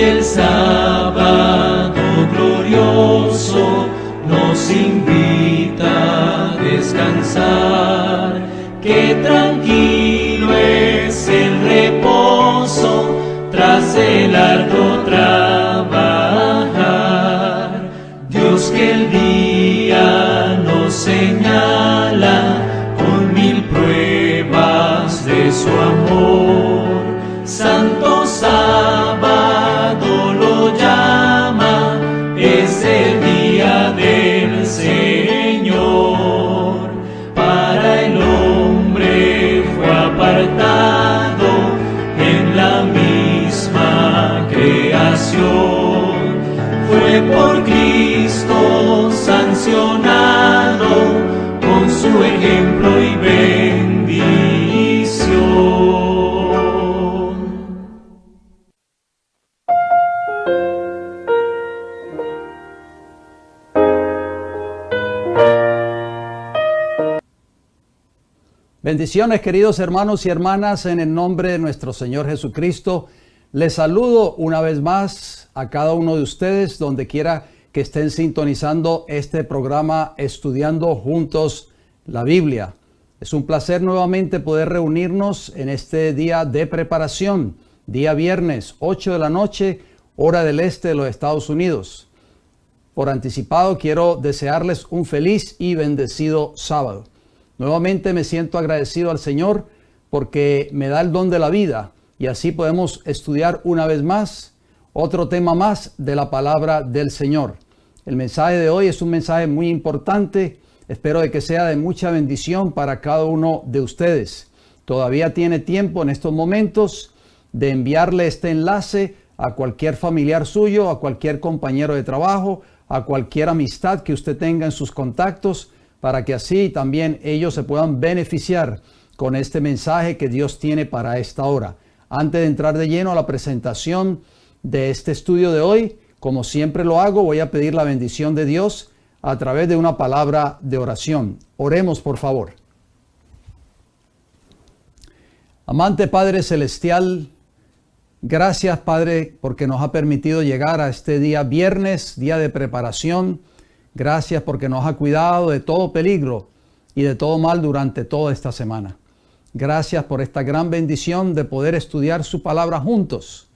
el sábado glorioso nos invita a descansar, que tranquilo es el reposo tras el arduo trabajar. Dios que el día nos señala con 1000 pruebas de su amor, santo sábado lo llama, es el día del Señor. Para el hombre fue apartado en la misma creación, fue por Cristo sancionado con su ejemplo y bendición. Bendiciones, queridos hermanos y hermanas, en el nombre de nuestro Señor Jesucristo. Les saludo una vez más a cada uno de ustedes, donde quiera que estén sintonizando este programa Estudiando Juntos la Biblia. Es un placer nuevamente poder reunirnos en este día de preparación, día viernes, 8 de la noche, hora del este de los Estados Unidos. Por anticipado, quiero desearles un feliz y bendecido sábado. Nuevamente me siento agradecido al Señor porque me da el don de la vida y así podemos estudiar una vez más otro tema más de la palabra del Señor. El mensaje de hoy es un mensaje muy importante. Espero de que sea de mucha bendición para cada uno de ustedes. Todavía tiene tiempo en estos momentos de enviarle este enlace a cualquier familiar suyo, a cualquier compañero de trabajo, a cualquier amistad que usted tenga en sus contactos, para que así también ellos se puedan beneficiar con este mensaje que Dios tiene para esta hora. Antes de entrar de lleno a la presentación de este estudio de hoy, como siempre lo hago, voy a pedir la bendición de Dios a través de una palabra de oración. Oremos, por favor. Amante Padre Celestial, gracias, Padre, porque nos ha permitido llegar a este día viernes, día de preparación. Gracias porque nos ha cuidado de todo peligro y de todo mal durante toda esta semana. Gracias por esta gran bendición de poder estudiar su palabra juntos.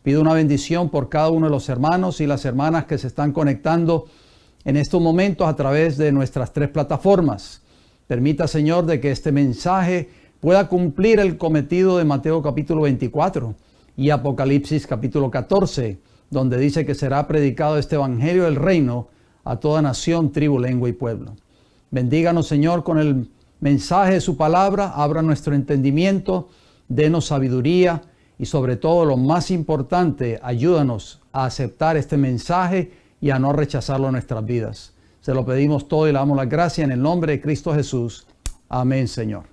Pido una bendición por cada uno de los hermanos y las hermanas que se están conectando en estos momentos a través de nuestras 3 plataformas. Permita, Señor, de que este mensaje pueda cumplir el cometido de Mateo capítulo 24 y Apocalipsis capítulo 14, donde dice que será predicado este evangelio del reino a toda nación, tribu, lengua y pueblo. Bendíganos, Señor, con el mensaje de su palabra. Abra nuestro entendimiento, denos sabiduría y sobre todo, lo más importante, ayúdanos a aceptar este mensaje y a no rechazarlo en nuestras vidas. Se lo pedimos todo y le damos las gracias en el nombre de Cristo Jesús. Amén, Señor.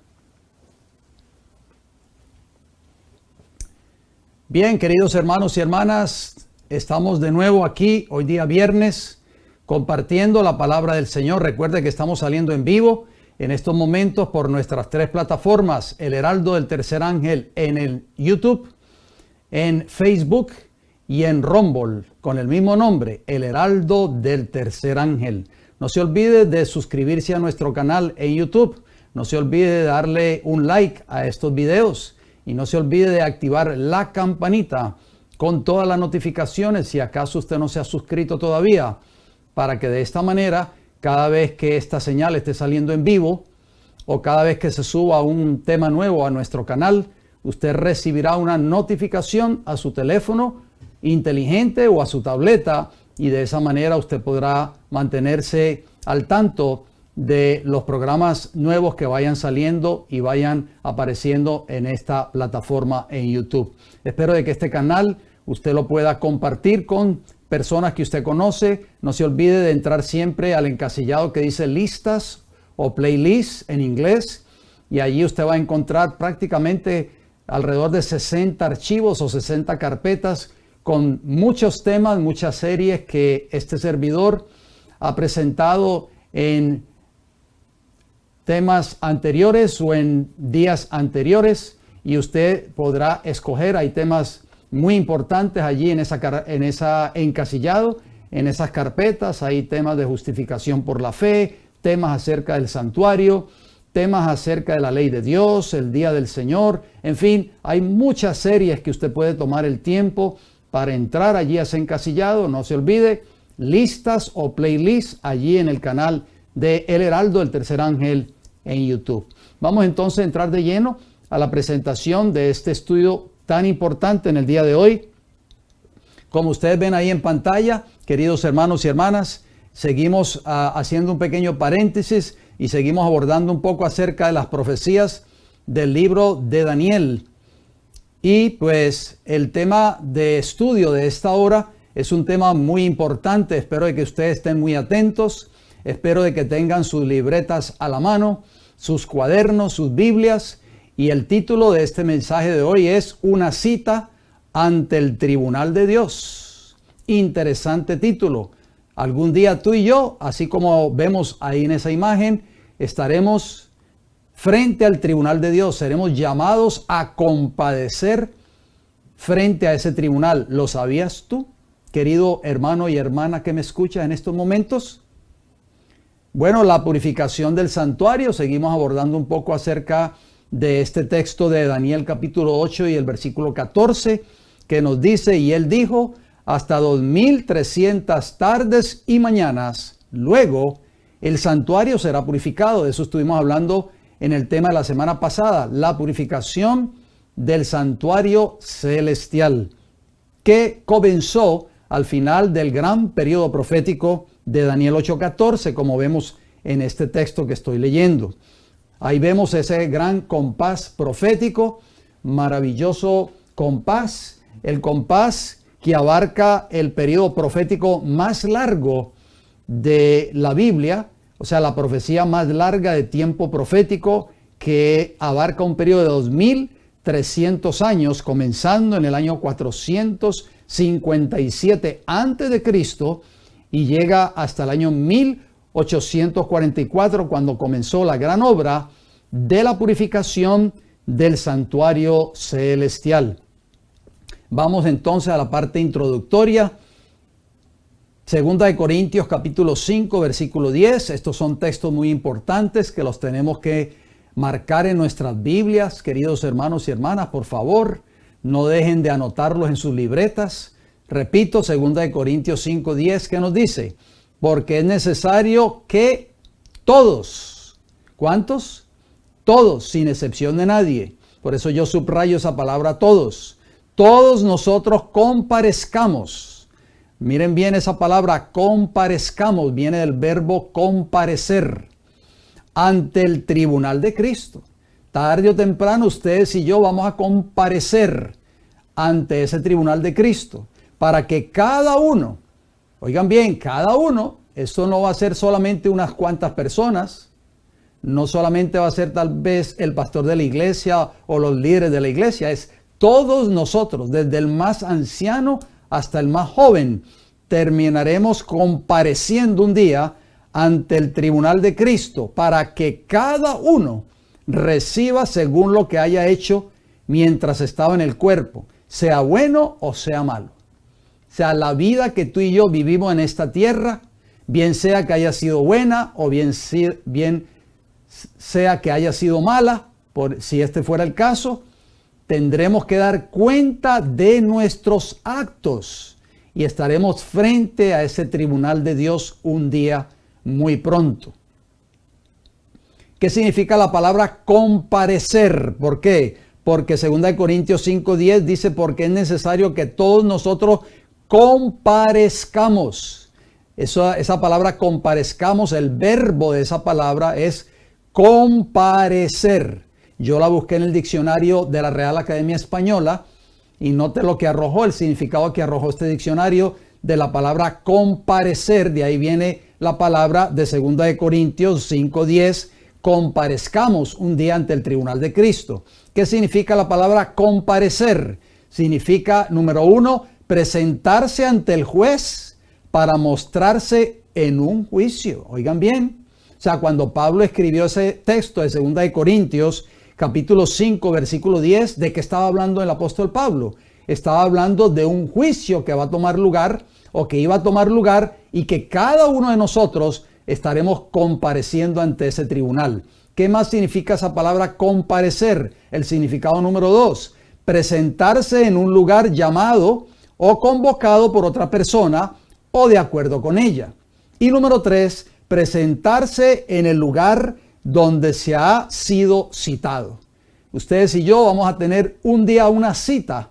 Bien, queridos hermanos y hermanas, estamos de nuevo aquí, hoy día viernes, compartiendo la palabra del Señor. Recuerde que estamos saliendo en vivo en estos momentos por nuestras 3 plataformas, El Heraldo del Tercer Ángel en el YouTube, en Facebook y en Rumble, con el mismo nombre, El Heraldo del Tercer Ángel. No se olvide de suscribirse a nuestro canal en YouTube. No se olvide de darle un like a estos videos y no se olvide de activar la campanita con todas las notificaciones si acaso usted no se ha suscrito todavía, para que de esta manera, cada vez que esta señal esté saliendo en vivo o cada vez que se suba un tema nuevo a nuestro canal, usted recibirá una notificación a su teléfono inteligente o a su tableta y de esa manera usted podrá mantenerse al tanto de los programas nuevos que vayan saliendo y vayan apareciendo en esta plataforma en YouTube. Espero de que este canal usted lo pueda compartir con personas que usted conoce. No se olvide de entrar siempre al encasillado que dice listas o playlists en inglés y allí usted va a encontrar prácticamente alrededor de 60 archivos o 60 carpetas con muchos temas, muchas series que este servidor ha presentado en temas anteriores o en días anteriores y usted podrá escoger. Hay temas muy importantes allí en esa encasillado, en esas carpetas. Hay temas de justificación por la fe, temas acerca del santuario, temas acerca de la ley de Dios, el día del Señor. En fin, hay muchas series que usted puede tomar el tiempo para entrar allí a ese encasillado. No se olvide, listas o playlists allí en el canal de El Heraldo, el Tercer Ángel en YouTube. Vamos entonces a entrar de lleno a la presentación de este estudio tan importante en el día de hoy. Como ustedes ven ahí en pantalla, queridos hermanos y hermanas, seguimos haciendo un pequeño paréntesis y seguimos abordando un poco acerca de las profecías del libro de Daniel. Y pues el tema de estudio de esta hora es un tema muy importante. Espero de que ustedes estén muy atentos. Espero de que tengan sus libretas a la mano, sus cuadernos, sus Biblias. Y el título de este mensaje de hoy es Una cita ante el tribunal de Dios. Interesante título. Algún día tú y yo, así como vemos ahí en esa imagen, estaremos frente al tribunal de Dios. Seremos llamados a compadecer frente a ese tribunal. ¿Lo sabías tú, querido hermano y hermana que me escucha en estos momentos? Bueno, la purificación del santuario. Seguimos abordando un poco acerca de este texto de Daniel capítulo 8 y el versículo 14, que nos dice: y él dijo, hasta 2300 tardes y mañanas, luego el santuario será purificado. De eso estuvimos hablando en el tema de la semana pasada, la purificación del santuario celestial, que comenzó al final del gran periodo profético de Daniel 8:14, como vemos en este texto que estoy leyendo. Ahí vemos ese gran compás profético, maravilloso compás, el compás que abarca el periodo profético más largo de la Biblia, o sea, la profecía más larga de tiempo profético, que abarca un periodo de 2300 años, comenzando en el año 457 a.C. y llega hasta el año 1844, cuando comenzó la gran obra de la purificación del santuario celestial. Vamos entonces a la parte introductoria. Segunda de Corintios capítulo 5 versículo 10. Estos son textos muy importantes que los tenemos que marcar en nuestras Biblias. Queridos hermanos y hermanas, por favor, no dejen de anotarlos en sus libretas. Repito, segunda de Corintios 5, 10, que nos dice: porque es necesario que todos, ¿cuántos? Todos, sin excepción de nadie. Por eso yo subrayo esa palabra todos. Todos nosotros comparezcamos. Miren bien esa palabra, comparezcamos, viene del verbo comparecer ante el tribunal de Cristo. Tarde o temprano ustedes y yo vamos a comparecer ante ese tribunal de Cristo, para que cada uno, oigan bien, cada uno, esto no va a ser solamente unas cuantas personas, no solamente va a ser tal vez el pastor de la iglesia o los líderes de la iglesia, es todos nosotros, desde el más anciano hasta el más joven, terminaremos compareciendo un día ante el tribunal de Cristo, para que cada uno reciba según lo que haya hecho mientras estaba en el cuerpo, sea bueno o sea malo. O sea, la vida que tú y yo vivimos en esta tierra, bien sea que haya sido buena o bien sea que haya sido mala, si este fuera el caso, tendremos que dar cuenta de nuestros actos y estaremos frente a ese tribunal de Dios un día muy pronto. ¿Qué significa la palabra comparecer? ¿Por qué? Porque 2 Corintios 5:10 dice: porque es necesario que todos nosotros comparezcamos. Esa palabra comparezcamos, el verbo de esa palabra es comparecer. Yo la busqué en el diccionario de la Real Academia Española y note lo que arrojó, el significado que arrojó este diccionario de la palabra comparecer. De ahí viene la palabra de 2 Corintios 5:10, comparezcamos un día ante el tribunal de Cristo. ¿Qué significa la palabra comparecer? Significa, número uno, presentarse ante el juez para mostrarse en un juicio. Oigan bien. O sea, cuando Pablo escribió ese texto de 2 Corintios, capítulo 5, versículo 10, ¿de qué estaba hablando el apóstol Pablo? estaba hablando de un juicio que va a tomar lugar o que iba a tomar lugar y que cada uno de nosotros estaremos compareciendo ante ese tribunal. ¿Qué más significa esa palabra comparecer? El significado número 2, presentarse en un lugar llamado o convocado por otra persona o de acuerdo con ella. Y número 3, presentarse en el lugar donde se ha sido citado. Ustedes y yo vamos a tener un día una cita,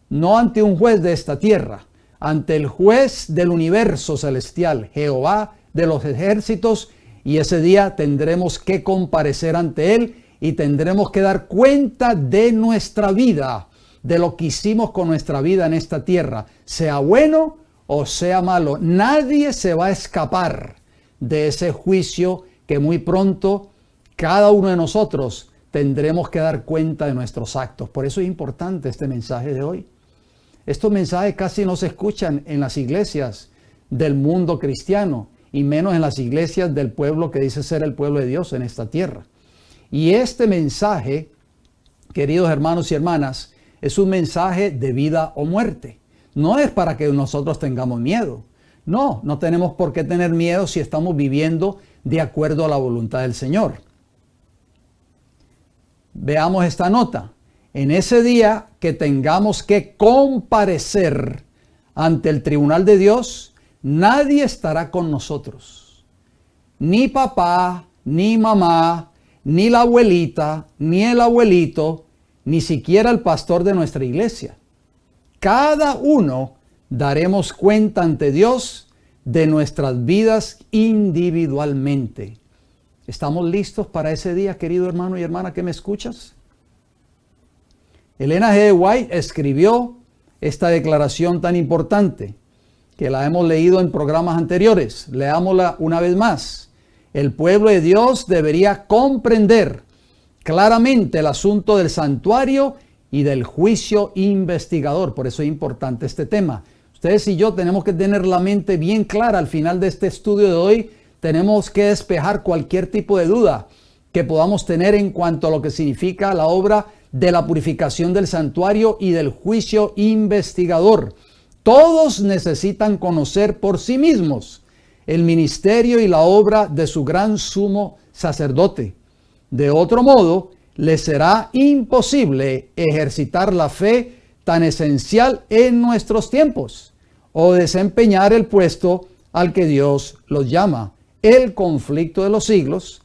no ante un juez de esta tierra, ante el juez del universo celestial, Jehová de los ejércitos, y ese día tendremos que comparecer ante él y tendremos que dar cuenta de nuestra vida, de lo que hicimos con nuestra vida en esta tierra, sea bueno o sea malo. Nadie se va a escapar de ese juicio que muy pronto cada uno de nosotros tendremos que dar cuenta de nuestros actos. Por eso es importante este mensaje de hoy. Estos mensajes casi no se escuchan en las iglesias del mundo cristiano y menos en las iglesias del pueblo que dice ser el pueblo de Dios en esta tierra. Y este mensaje, queridos hermanos y hermanas, es un mensaje de vida o muerte. No es para que nosotros tengamos miedo. No, no tenemos por qué tener miedo si estamos viviendo de acuerdo a la voluntad del Señor. Veamos esta nota. En ese día que tengamos que comparecer ante el tribunal de Dios, nadie estará con nosotros. Ni papá, ni mamá, ni la abuelita, ni el abuelito, ni siquiera el pastor de nuestra iglesia. Cada uno daremos cuenta ante Dios de nuestras vidas individualmente. ¿Estamos listos para ese día, querido hermano y hermana que me escuchas? Elena G. White escribió esta declaración tan importante que la hemos leído en programas anteriores. Leámosla una vez más. El pueblo de Dios debería comprender claramente el asunto del santuario y del juicio investigador. Por eso es importante este tema. Ustedes y yo tenemos que tener la mente bien clara al final de este estudio de hoy. Tenemos que despejar cualquier tipo de duda que podamos tener en cuanto a lo que significa la obra de la purificación del santuario y del juicio investigador. Todos necesitan conocer por sí mismos el ministerio y la obra de su gran sumo sacerdote. De otro modo, les será imposible ejercitar la fe tan esencial en nuestros tiempos o desempeñar el puesto al que Dios los llama. El conflicto de los siglos,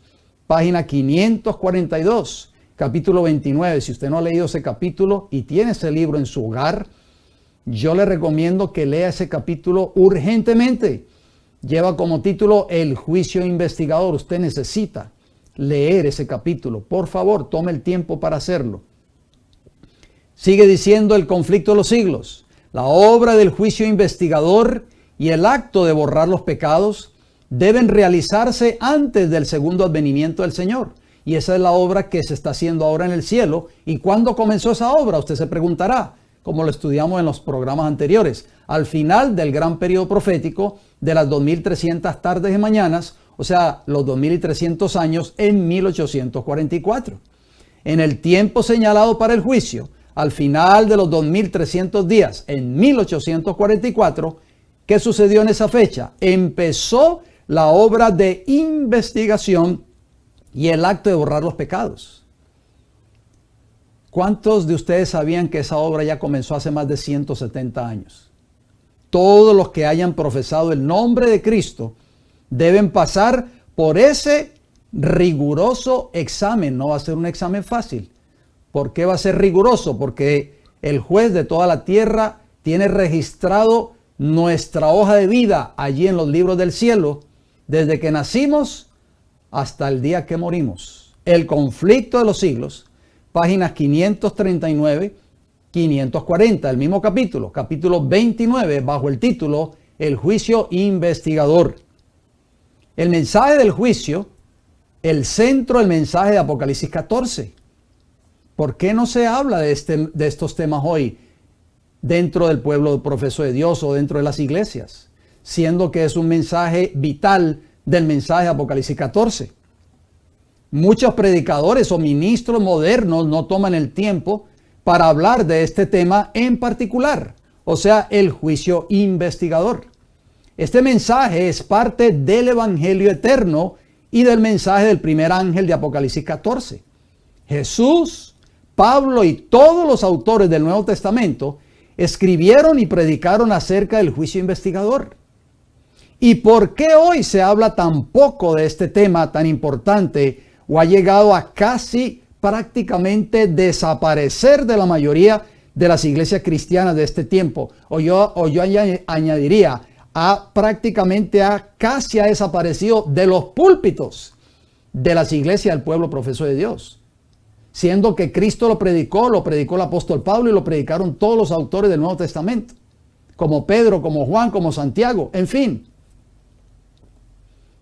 página 542, capítulo 29. Si usted no ha leído ese capítulo y tiene ese libro en su hogar, yo le recomiendo que lea ese capítulo urgentemente. Lleva como título El juicio investigador. Usted necesita leer ese capítulo. Por favor, tome el tiempo para hacerlo. Sigue diciendo el conflicto de los siglos. La obra del juicio investigador y el acto de borrar los pecados deben realizarse antes del segundo advenimiento del Señor. Y esa es la obra que se está haciendo ahora en el cielo. ¿Y cuándo comenzó esa obra? Usted se preguntará, como lo estudiamos en los programas anteriores. Al final del gran periodo profético de las 2300 tardes y mañanas, o sea, los 2300 años en 1844. En el tiempo señalado para el juicio, al final de los 2300 días en 1844, ¿qué sucedió en esa fecha? Empezó la obra de investigación y el acto de borrar los pecados. ¿Cuántos de ustedes sabían que esa obra ya comenzó hace más de 170 años? Todos los que hayan profesado el nombre de Cristo deben pasar por ese riguroso examen. No va a ser un examen fácil. ¿Por qué va a ser riguroso? Porque el juez de toda la tierra tiene registrado nuestra hoja de vida allí en los libros del cielo, desde que nacimos hasta el día que morimos. El conflicto de los siglos, páginas 539, 540, el mismo capítulo, capítulo 29, bajo el título El juicio investigador. El mensaje del juicio, el centro del mensaje de Apocalipsis 14. ¿Por qué no se habla de estos temas hoy dentro del pueblo profeso de Dios o dentro de las iglesias? Siendo que es un mensaje vital del mensaje de Apocalipsis 14. Muchos predicadores o ministros modernos no toman el tiempo para hablar de este tema en particular, o sea, el juicio investigador. Este mensaje es parte del Evangelio eterno y del mensaje del primer ángel de Apocalipsis 14. Jesús, Pablo y todos los autores del Nuevo Testamento escribieron y predicaron acerca del juicio investigador. ¿Y por qué hoy se habla tan poco de este tema tan importante o ha llegado a casi prácticamente desaparecer de la mayoría de las iglesias cristianas de este tiempo? O yo añadiría, casi ha desaparecido de los púlpitos de las iglesias del pueblo profeso de Dios. Siendo que Cristo lo predicó el apóstol Pablo y lo predicaron todos los autores del Nuevo Testamento, como Pedro, como Juan, como Santiago, en fin.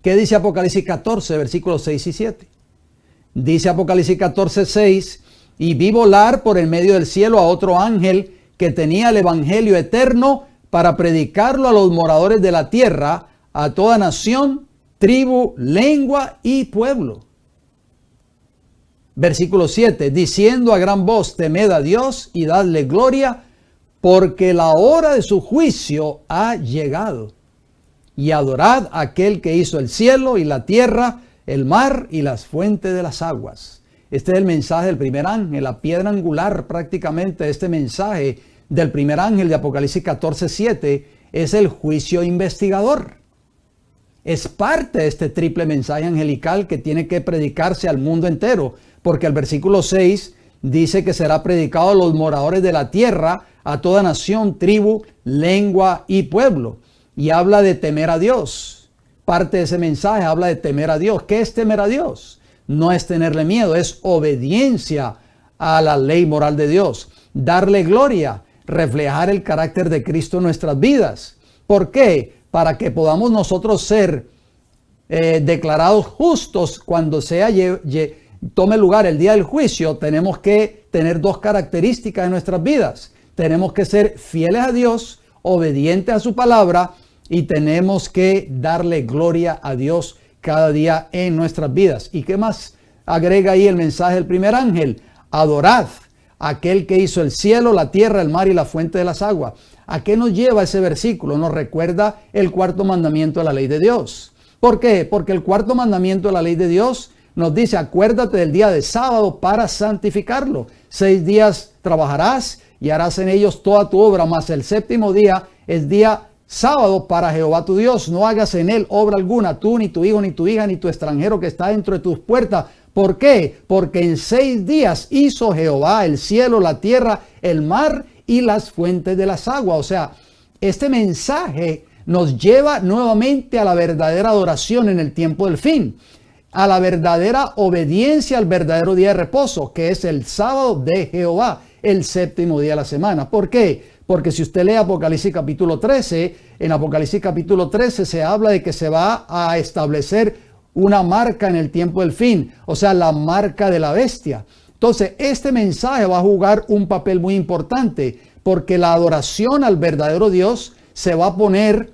¿Qué dice Apocalipsis 14, versículos 6 y 7? Dice Apocalipsis 14, 6, y vi volar por el medio del cielo a otro ángel que tenía el evangelio eterno para predicarlo a los moradores de la tierra, a toda nación, tribu, lengua y pueblo. Versículo 7, diciendo a gran voz, temed a Dios y dadle gloria, porque la hora de su juicio ha llegado. Y adorad a aquel que hizo el cielo y la tierra, el mar y las fuentes de las aguas. Este es el mensaje del primer ángel, la piedra angular prácticamente de este mensaje del primer ángel de Apocalipsis 14, 7, es el juicio investigador. Es parte de este triple mensaje angelical que tiene que predicarse al mundo entero, porque el versículo 6 dice que será predicado a los moradores de la tierra, a toda nación, tribu, lengua y pueblo. Y habla de temer a Dios. Parte de ese mensaje habla de temer a Dios. ¿Qué es temer a Dios? No es tenerle miedo, es obediencia a la ley moral de Dios. Darle gloria, reflejar el carácter de Cristo en nuestras vidas. ¿Por qué? Para que podamos nosotros ser declarados justos cuando tome lugar el día del juicio. Tenemos que tener dos características en nuestras vidas. Tenemos que ser fieles a Dios, obedientes a su palabra, y tenemos que darle gloria a Dios cada día en nuestras vidas. ¿Y qué más agrega ahí el mensaje del primer ángel? Adorad a aquel que hizo el cielo, la tierra, el mar y la fuente de las aguas. ¿A qué nos lleva ese versículo? Nos recuerda el cuarto mandamiento de la ley de Dios. ¿Por qué? Porque el cuarto mandamiento de la ley de Dios nos dice, acuérdate del día de sábado para santificarlo. 6 días trabajarás y harás en ellos toda tu obra, mas el séptimo día es día sábado para Jehová tu Dios. No hagas en él obra alguna, tú, ni tu hijo, ni tu hija, ni tu extranjero que está dentro de tus puertas. ¿Por qué? Porque en 6 días hizo Jehová el cielo, la tierra, el mar y las fuentes de las aguas. O sea, este mensaje nos lleva nuevamente a la verdadera adoración en el tiempo del fin, a la verdadera obediencia al verdadero día de reposo, que es el sábado de Jehová, el séptimo día de la semana. ¿Por qué? Porque si usted lee Apocalipsis capítulo 13, en Apocalipsis capítulo 13 se habla de que se va a establecer una marca en el tiempo del fin, o sea, la marca de la bestia. Entonces, este mensaje va a jugar un papel muy importante, porque la adoración al verdadero Dios se va a poner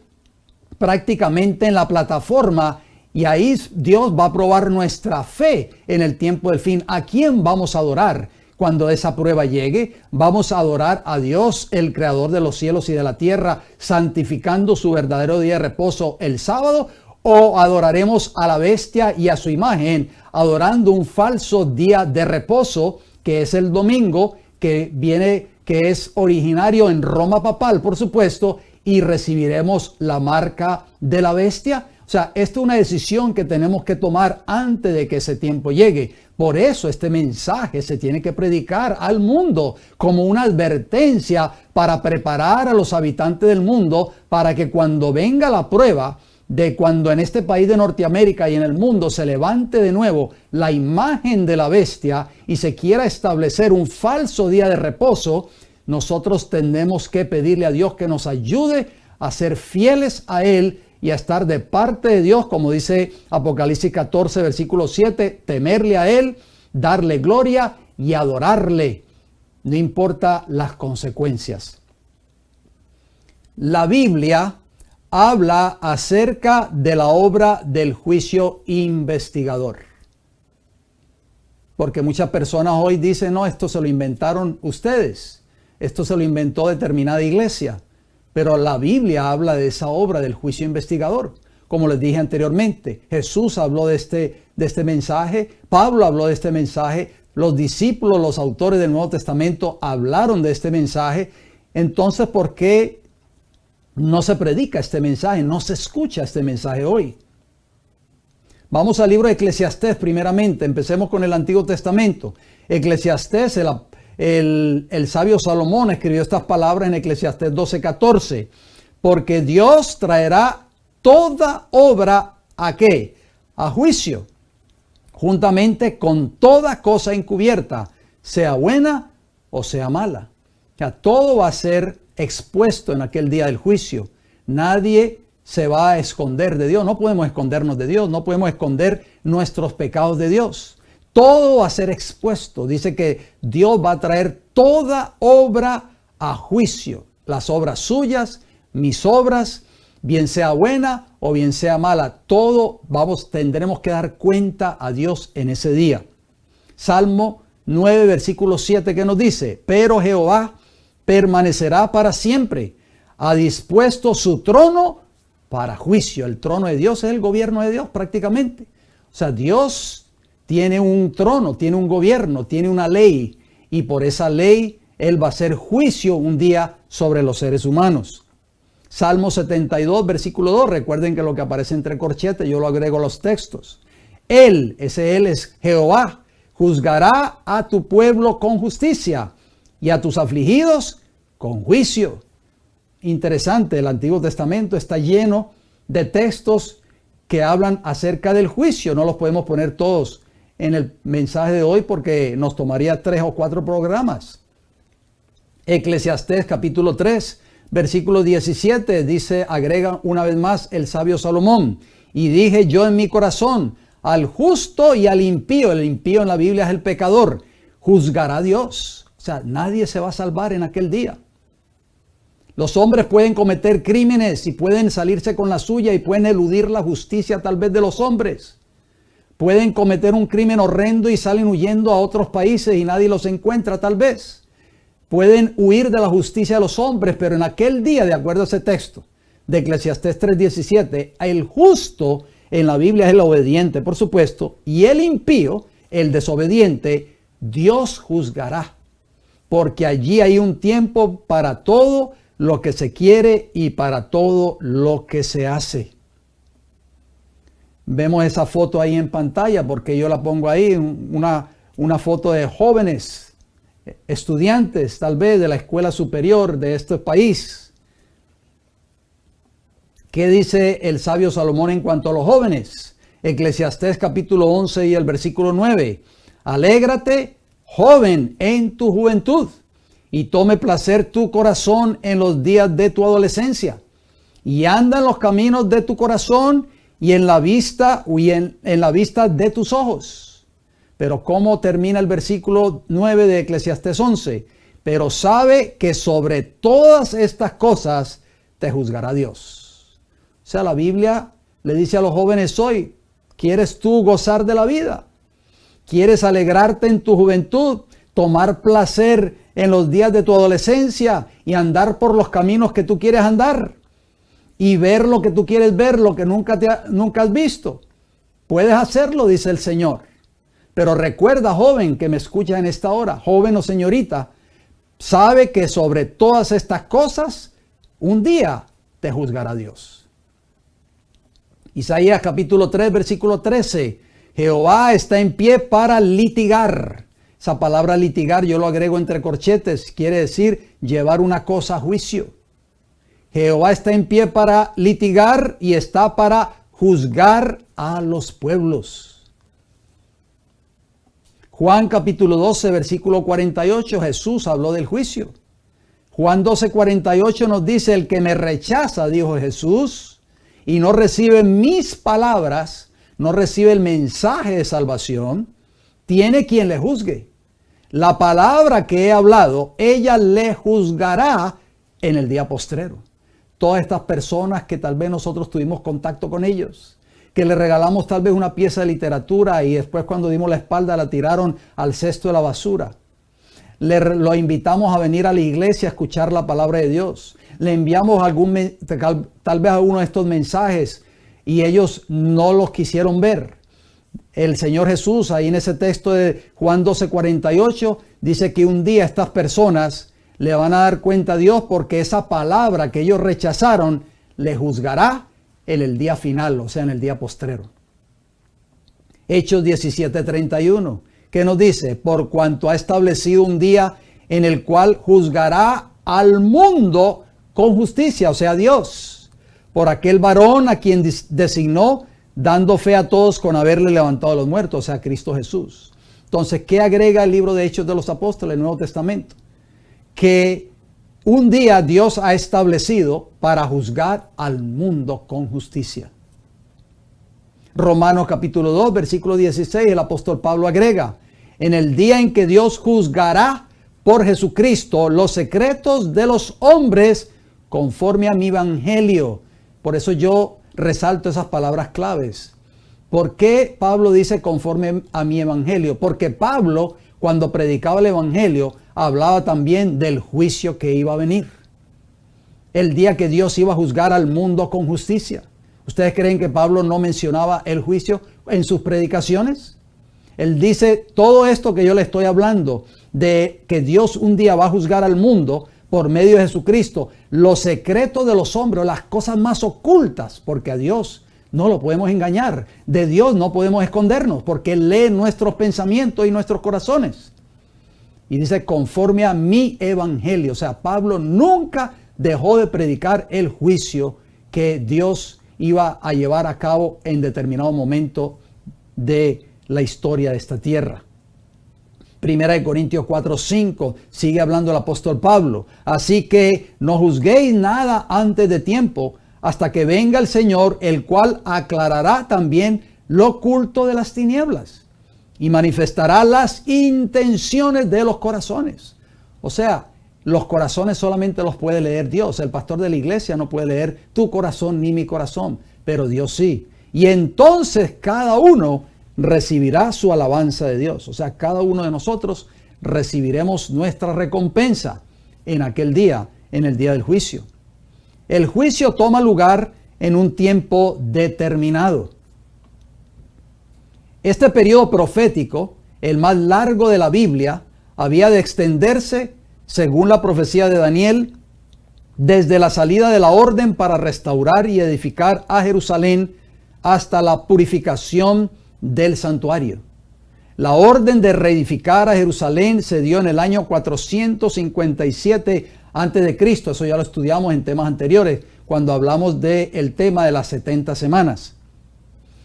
prácticamente en la plataforma, y ahí Dios va a probar nuestra fe en el tiempo del fin. ¿A quién vamos a adorar? Cuando esa prueba llegue, vamos a adorar a Dios, el creador de los cielos y de la tierra, santificando su verdadero día de reposo el sábado, o adoraremos a la bestia y a su imagen, adorando un falso día de reposo, que es el domingo, que es originario en Roma papal, por supuesto, y recibiremos la marca de la bestia. O sea, esta es una decisión que tenemos que tomar antes de que ese tiempo llegue. Por eso este mensaje se tiene que predicar al mundo como una advertencia para preparar a los habitantes del mundo para que cuando venga la prueba de cuando en este país de Norteamérica y en el mundo se levante de nuevo la imagen de la bestia y se quiera establecer un falso día de reposo, nosotros tenemos que pedirle a Dios que nos ayude a ser fieles a Él y a estar de parte de Dios, como dice Apocalipsis 14, versículo 7, temerle a Él, darle gloria y adorarle, no importa las consecuencias. La Biblia habla acerca de la obra del juicio investigador. Porque muchas personas hoy dicen, no, esto se lo inventaron ustedes. Esto se lo inventó determinada iglesia. Pero la Biblia habla de esa obra del juicio investigador. Como les dije anteriormente, Jesús habló de este mensaje, Pablo habló de este mensaje, los discípulos, los autores del Nuevo Testamento hablaron de este mensaje. Entonces, ¿por qué no se predica este mensaje? No se escucha este mensaje hoy. Vamos al libro de Eclesiastés primeramente. Empecemos con el Antiguo Testamento. Eclesiastés, el sabio Salomón escribió estas palabras en Eclesiastés 12:14. Porque Dios traerá toda obra ¿a qué? A juicio, juntamente con toda cosa encubierta, sea buena o sea mala. O sea, todo va a ser expuesto en aquel día del juicio. Nadie se va a esconder de Dios. No podemos escondernos de Dios. No podemos esconder nuestros pecados de Dios. Todo va a ser expuesto. Dice que Dios va a traer toda obra a juicio. Las obras suyas, mis obras, bien sea buena o bien sea mala. Todo tendremos que dar cuenta a Dios en ese día. Salmo 9, versículo 7 que nos dice, pero Jehová permanecerá para siempre, ha dispuesto su trono para juicio. El trono de Dios es el gobierno de Dios prácticamente. O sea, Dios tiene un trono, tiene un gobierno, tiene una ley, y por esa ley Él va a hacer juicio un día sobre los seres humanos. Salmo 72, versículo 2, recuerden que lo que aparece entre corchetes, yo lo agrego a los textos. Él es Jehová, juzgará a tu pueblo con justicia y a tus afligidos con juicio. Interesante, el Antiguo Testamento está lleno de textos que hablan acerca del juicio. No los podemos poner todos en el mensaje de hoy porque nos tomaría 3 o 4 programas. Eclesiastés capítulo 3, versículo 17 dice, agrega una vez más el sabio Salomón, y dije yo en mi corazón, al justo y al impío, el impío en la Biblia es el pecador, juzgará Dios. O sea, nadie se va a salvar en aquel día. Los hombres pueden cometer crímenes y pueden salirse con la suya y pueden eludir la justicia tal vez de los hombres. Pueden cometer un crimen horrendo y salen huyendo a otros países y nadie los encuentra tal vez. Pueden huir de la justicia de los hombres, pero en aquel día, de acuerdo a ese texto de Eclesiastés 3:17, el justo en la Biblia es el obediente, por supuesto, y el impío, el desobediente, Dios juzgará. Porque allí hay un tiempo para todo lo que se quiere y para todo lo que se hace. Vemos esa foto ahí en pantalla porque yo la pongo ahí, una foto de jóvenes, estudiantes tal vez de la escuela superior de este país. ¿Qué dice el sabio Salomón en cuanto a los jóvenes? Eclesiastés capítulo 11 y el versículo 9. Alégrate, joven, en tu juventud, y tome placer tu corazón en los días de tu adolescencia, y anda en los caminos de tu corazón y en la vista de tus ojos. Pero ¿cómo termina el versículo 9 de Eclesiastés 11? Pero sabe que sobre todas estas cosas te juzgará Dios. O sea, la Biblia le dice a los jóvenes hoy, ¿quieres tú gozar de la vida? ¿Quieres alegrarte en tu juventud? Tomar placer en los días de tu adolescencia y andar por los caminos que tú quieres andar y ver lo que tú quieres ver, lo que nunca has visto. Puedes hacerlo, dice el Señor. Pero recuerda, joven, que me escucha en esta hora, joven o señorita, sabe que sobre todas estas cosas, un día te juzgará Dios. Isaías capítulo 3, versículo 13. Jehová está en pie para litigar. Esa palabra litigar yo lo agrego entre corchetes, quiere decir llevar una cosa a juicio. Jehová está en pie para litigar y está para juzgar a los pueblos. Juan capítulo 12, versículo 48, Jesús habló del juicio. Juan 12, 48 nos dice, el que me rechaza, dijo Jesús, y no recibe mis palabras, no recibe el mensaje de salvación, tiene quien le juzgue. La palabra que he hablado, ella le juzgará en el día postrero. Todas estas personas que tal vez nosotros tuvimos contacto con ellos, que le regalamos tal vez una pieza de literatura y después cuando dimos la espalda la tiraron al cesto de la basura. Lo invitamos a venir a la iglesia a escuchar la palabra de Dios. Le enviamos tal vez alguno de estos mensajes y ellos no los quisieron ver. El Señor Jesús, ahí en ese texto de Juan 12:48, dice que un día estas personas le van a dar cuenta a Dios porque esa palabra que ellos rechazaron le juzgará en el día final, o sea, en el día postrero. Hechos 17:31, que nos dice, por cuanto ha establecido un día en el cual juzgará al mundo con justicia, o sea, Dios, por aquel varón a quien designó, dando fe a todos con haberle levantado a los muertos, o sea, Cristo Jesús. Entonces, ¿qué agrega el libro de Hechos de los Apóstoles, el Nuevo Testamento? Que un día Dios ha establecido para juzgar al mundo con justicia. Romanos capítulo 2, versículo 16, el apóstol Pablo agrega, en el día en que Dios juzgará por Jesucristo los secretos de los hombres conforme a mi evangelio. Por eso yo resalto esas palabras claves. ¿Por qué Pablo dice conforme a mi evangelio? Porque Pablo, cuando predicaba el evangelio, hablaba también del juicio que iba a venir. El día que Dios iba a juzgar al mundo con justicia. ¿Ustedes creen que Pablo no mencionaba el juicio en sus predicaciones? Él dice todo esto que yo le estoy hablando, de que Dios un día va a juzgar al mundo por medio de Jesucristo, los secretos de los hombres, las cosas más ocultas, porque a Dios no lo podemos engañar. De Dios no podemos escondernos, porque Él lee nuestros pensamientos y nuestros corazones. Y dice, conforme a mi evangelio. O sea, Pablo nunca dejó de predicar el juicio que Dios iba a llevar a cabo en determinado momento de la historia de esta tierra. Primera de Corintios 4:5 sigue hablando el apóstol Pablo. Así que no juzguéis nada antes de tiempo, hasta que venga el Señor, el cual aclarará también lo oculto de las tinieblas y manifestará las intenciones de los corazones. O sea, los corazones solamente los puede leer Dios. El pastor de la iglesia no puede leer tu corazón ni mi corazón, pero Dios sí. Y entonces cada uno recibirá su alabanza de Dios. O sea, cada uno de nosotros recibiremos nuestra recompensa en aquel día, en el día del juicio. El juicio toma lugar en un tiempo determinado. Este periodo profético, el más largo de la Biblia, había de extenderse, según la profecía de Daniel, desde la salida de la orden para restaurar y edificar a Jerusalén hasta la purificación del santuario. La orden de reedificar a Jerusalén se dio en el año 457 a.C. Eso ya lo estudiamos en temas anteriores, cuando hablamos del tema de las 70 semanas.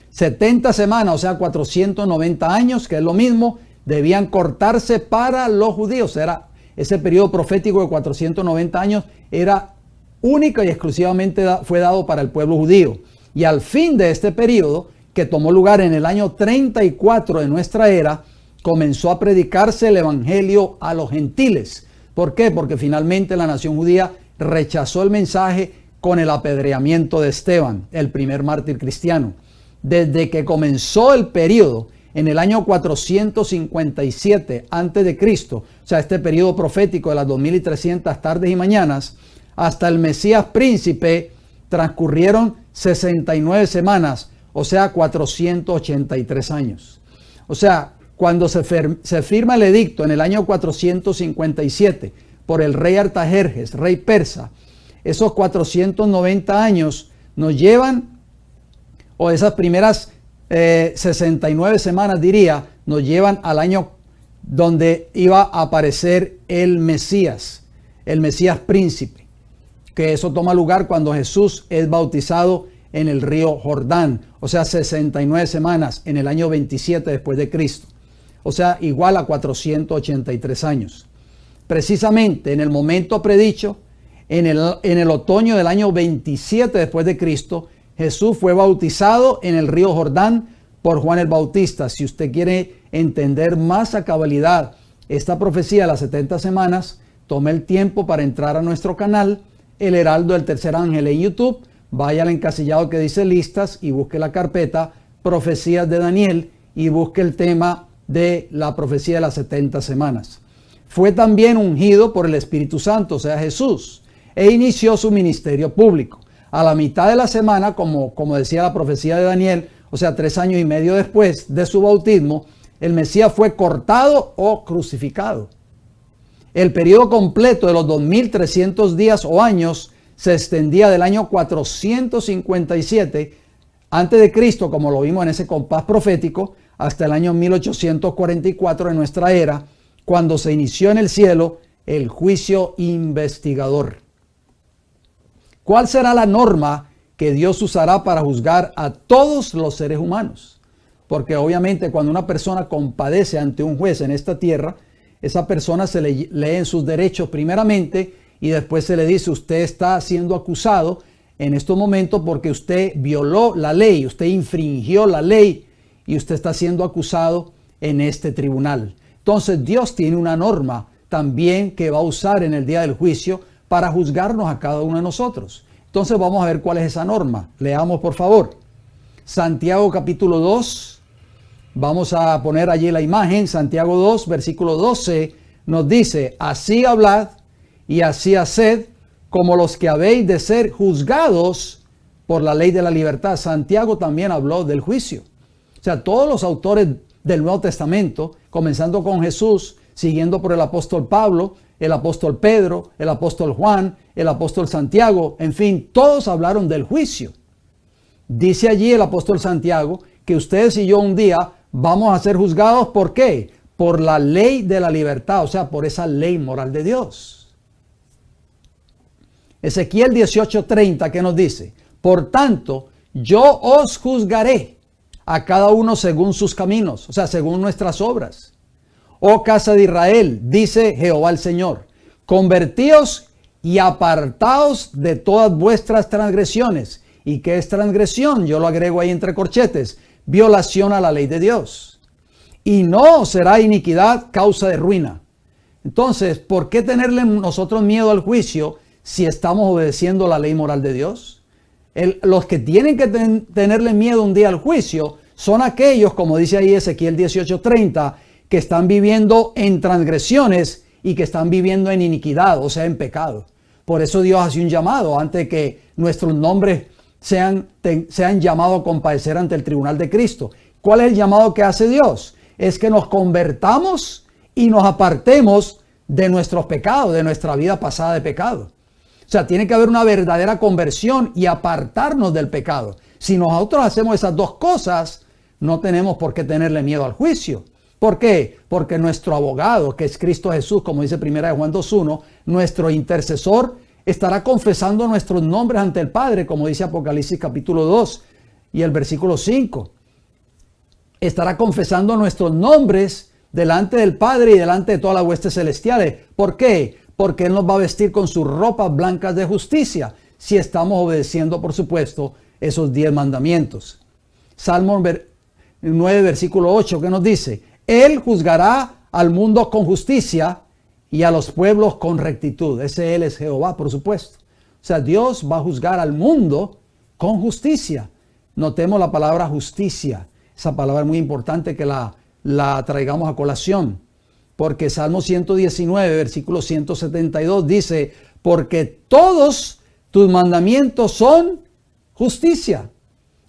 70 semanas, o sea, 490 años, que es lo mismo, debían cortarse para los judíos. Era ese periodo profético de 490 años, era única y exclusivamente fue dado para el pueblo judío. Y al fin de este periodo, que tomó lugar en el año 34 de nuestra era, comenzó a predicarse el evangelio a los gentiles. ¿Por qué? Porque finalmente la nación judía rechazó el mensaje con el apedreamiento de Esteban, el primer mártir cristiano. Desde que comenzó el periodo en el año 457 a.C., o sea, este periodo profético de las 2300 tardes y mañanas, hasta el Mesías príncipe, transcurrieron 69 semanas, o sea, 483 años. O sea, cuando se firma el edicto en el año 457 por el rey Artajerjes, rey persa, esos 490 años nos llevan, o esas primeras 69 semanas diría, nos llevan al año donde iba a aparecer el Mesías príncipe, que eso toma lugar cuando Jesús es bautizado en el río Jordán, o sea, 69 semanas en el año 27 después de Cristo, o sea, igual a 483 años. Precisamente en el momento predicho, en el otoño del año 27 después de Cristo, Jesús fue bautizado en el río Jordán por Juan el Bautista. Si usted quiere entender más a cabalidad esta profecía de las 70 semanas, tome el tiempo para entrar a nuestro canal, El Heraldo del Tercer Ángel en YouTube, vaya al encasillado que dice listas y busque la carpeta profecías de Daniel y busque el tema de la profecía de las 70 semanas. Fue también ungido por el Espíritu Santo, o sea, Jesús, e inició su ministerio público. A la mitad de la semana, como decía la profecía de Daniel, o sea, 3 años y medio después de su bautismo, el Mesías fue cortado o crucificado. El periodo completo de los 2300 días o años se extendía del año 457 antes de Cristo, como lo vimos en ese compás profético, hasta el año 1844 de nuestra era, cuando se inició en el cielo el juicio investigador. ¿Cuál será la norma que Dios usará para juzgar a todos los seres humanos? Porque obviamente cuando una persona compadece ante un juez en esta tierra, esa persona se le leen sus derechos primeramente y después se le dice: usted está siendo acusado en estos momentos porque usted violó la ley, usted infringió la ley y usted está siendo acusado en este tribunal. Entonces Dios tiene una norma también que va a usar en el día del juicio para juzgarnos a cada uno de nosotros. Entonces vamos a ver cuál es esa norma. Leamos por favor. Santiago capítulo 2. Vamos a poner allí la imagen. Santiago 2, versículo 12 nos dice: así hablad y así haced como los que habéis de ser juzgados por la ley de la libertad. Santiago también habló del juicio. O sea, todos los autores del Nuevo Testamento, comenzando con Jesús, siguiendo por el apóstol Pablo, el apóstol Pedro, el apóstol Juan, el apóstol Santiago, en fin, todos hablaron del juicio. Dice allí el apóstol Santiago que ustedes y yo un día vamos a ser juzgados. ¿Por qué? Por la ley de la libertad, o sea, por esa ley moral de Dios. Ezequiel 18:30, ¿qué nos dice? Por tanto, yo os juzgaré a cada uno según sus caminos, o sea, según nuestras obras. Oh casa de Israel, dice Jehová el Señor, convertíos y apartaos de todas vuestras transgresiones. ¿Y qué es transgresión? Yo lo agrego ahí entre corchetes: violación a la ley de Dios. Y no será iniquidad causa de ruina. Entonces, ¿por qué tenerle nosotros miedo al juicio si estamos obedeciendo la ley moral de Dios? Los que tienen que tenerle miedo un día al juicio son aquellos, como dice ahí Ezequiel 18:30, que están viviendo en transgresiones y que están viviendo en iniquidad, o sea, en pecado. Por eso Dios hace un llamado antes de que nuestros nombres sean llamados a compadecer ante el tribunal de Cristo. ¿Cuál es el llamado que hace Dios? Es que nos convertamos y nos apartemos de nuestros pecados, de nuestra vida pasada de pecado. O sea, tiene que haber una verdadera conversión y apartarnos del pecado. Si nosotros hacemos esas dos cosas, no tenemos por qué tenerle miedo al juicio. ¿Por qué? Porque nuestro abogado, que es Cristo Jesús, como dice 1 Juan 2:1, nuestro intercesor, estará confesando nuestros nombres ante el Padre, como dice Apocalipsis capítulo 2 y el versículo 5. Estará confesando nuestros nombres delante del Padre y delante de todas las huestes celestiales. ¿Por qué? Porque Él nos va a vestir con sus ropas blancas de justicia, si estamos obedeciendo, por supuesto, esos 10 mandamientos. Salmo 9, versículo 8, ¿qué nos dice? Él juzgará al mundo con justicia y a los pueblos con rectitud. Ese Él es Jehová, por supuesto. O sea, Dios va a juzgar al mundo con justicia. Notemos la palabra justicia. Esa palabra es muy importante que la traigamos a colación. Porque Salmo 119, versículo 172 dice: porque todos tus mandamientos son justicia.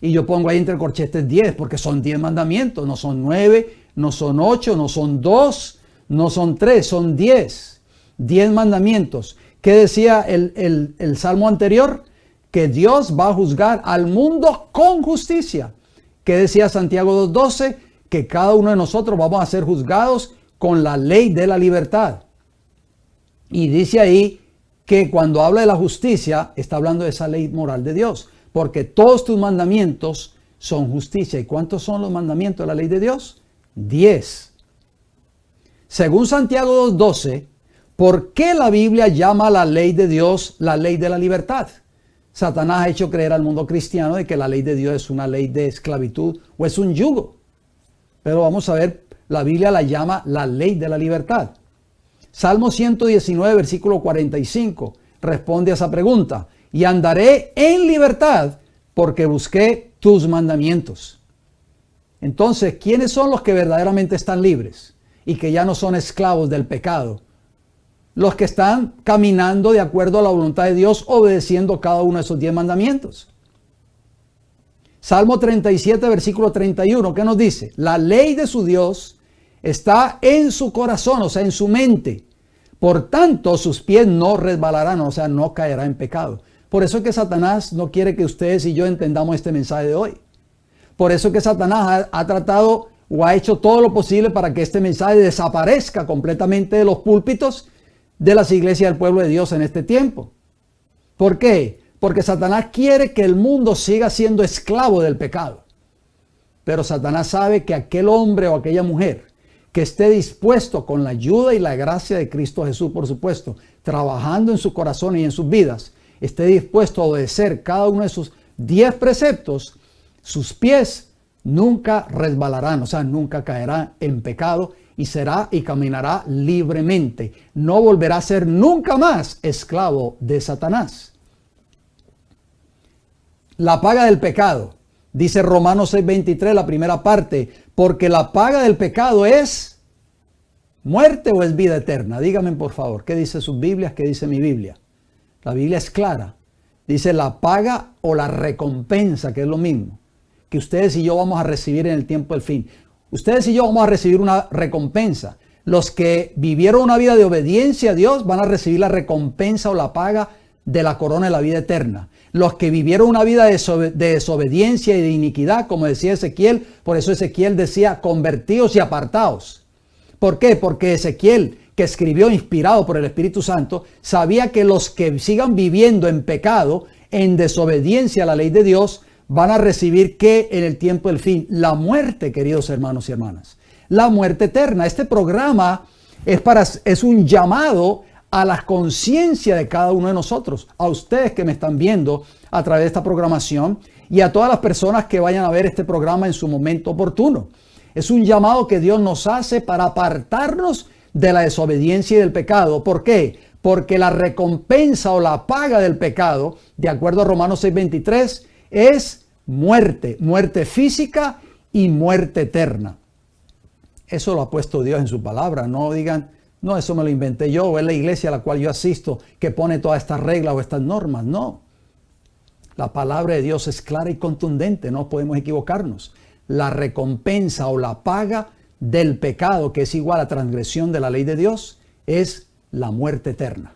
Y yo pongo ahí entre corchetes 10, porque son 10 mandamientos, no son 9, no son 8, no son 2, no son 3, son 10. 10 mandamientos. ¿Qué decía el salmo anterior? Que Dios va a juzgar al mundo con justicia. ¿Qué decía Santiago 2:12? Que cada uno de nosotros vamos a ser juzgados con la ley de la libertad. Y dice ahí que cuando habla de la justicia, está hablando de esa ley moral de Dios. Porque todos tus mandamientos son justicia. ¿Y cuántos son los mandamientos de la ley de Dios? 10. Según Santiago 2:12, ¿por qué la Biblia llama a la ley de Dios la ley de la libertad? Satanás ha hecho creer al mundo cristiano de que la ley de Dios es una ley de esclavitud o es un yugo. Pero vamos a ver, la Biblia la llama la ley de la libertad. Salmo 119, versículo 45, responde a esa pregunta. y andaré en libertad porque busqué tus mandamientos. Entonces, ¿quiénes son los que verdaderamente están libres y que ya no son esclavos del pecado? Los que están caminando de acuerdo a la voluntad de Dios, obedeciendo cada uno de esos 10 mandamientos. Salmo 37, versículo 31, ¿qué nos dice? La ley de su Dios está en su corazón, o sea, en su mente. Por tanto, sus pies no resbalarán, o sea, no caerá en pecado. Por eso es que Satanás no quiere que ustedes y yo entendamos este mensaje de hoy. Por eso es que Satanás ha tratado o ha hecho todo lo posible para que este mensaje desaparezca completamente de los púlpitos de las iglesias del pueblo de Dios en este tiempo. ¿Por qué? Porque Satanás quiere que el mundo siga siendo esclavo del pecado. Pero Satanás sabe que aquel hombre o aquella mujer que esté dispuesto, con la ayuda y la gracia de Cristo Jesús, por supuesto, trabajando en su corazón y en sus vidas, esté dispuesto a obedecer cada uno de sus 10 preceptos, sus pies nunca resbalarán, o sea, nunca caerá en pecado y será y caminará libremente. No volverá a ser nunca más esclavo de Satanás. La paga del pecado, dice Romanos 6:23, la primera parte, porque la paga del pecado es muerte o es vida eterna. Díganme por favor, ¿qué dice sus Biblias? ¿Qué dice mi Biblia? La Biblia es clara. Dice la paga o la recompensa, que es lo mismo, que ustedes y yo vamos a recibir en el tiempo del fin. Ustedes y yo vamos a recibir una recompensa. Los que vivieron una vida de obediencia a Dios van a recibir la recompensa o la paga de la corona de la vida eterna. Los que vivieron una vida de desobediencia y de iniquidad, como decía Ezequiel, por eso Ezequiel decía convertidos y apartados. ¿Por qué? Porque Ezequiel, que escribió inspirado por el Espíritu Santo, sabía que los que sigan viviendo en pecado, en desobediencia a la ley de Dios, van a recibir ¿qué en el tiempo del fin? La muerte, queridos hermanos y hermanas. La muerte eterna. Este programa es un llamado a la conciencia de cada uno de nosotros, a ustedes que me están viendo a través de esta programación y a todas las personas que vayan a ver este programa en su momento oportuno. Es un llamado que Dios nos hace para apartarnos de la desobediencia y del pecado. ¿Por qué? Porque la recompensa o la paga del pecado, de acuerdo a Romanos 6:23, es muerte, muerte física y muerte eterna. Eso lo ha puesto Dios en su palabra. No digan, no, eso me lo inventé yo, o es la iglesia a la cual yo asisto que pone todas estas reglas o estas normas. No. La palabra de Dios es clara y contundente, no podemos equivocarnos. La recompensa o la paga del pecado, que es igual a transgresión de la ley de Dios, es la muerte eterna.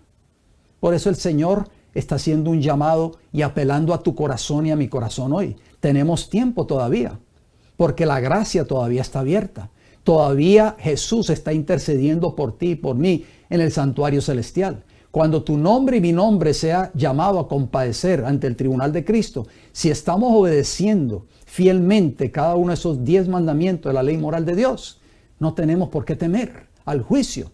Por eso el Señor está haciendo un llamado y apelando a tu corazón y a mi corazón hoy. Tenemos tiempo todavía, porque la gracia todavía está abierta. Todavía Jesús está intercediendo por ti y por mí en el santuario celestial. Cuando tu nombre y mi nombre sea llamado a compadecer ante el tribunal de Cristo, si estamos obedeciendo fielmente cada uno de esos 10 mandamientos de la ley moral de Dios, no tenemos por qué temer al juicio,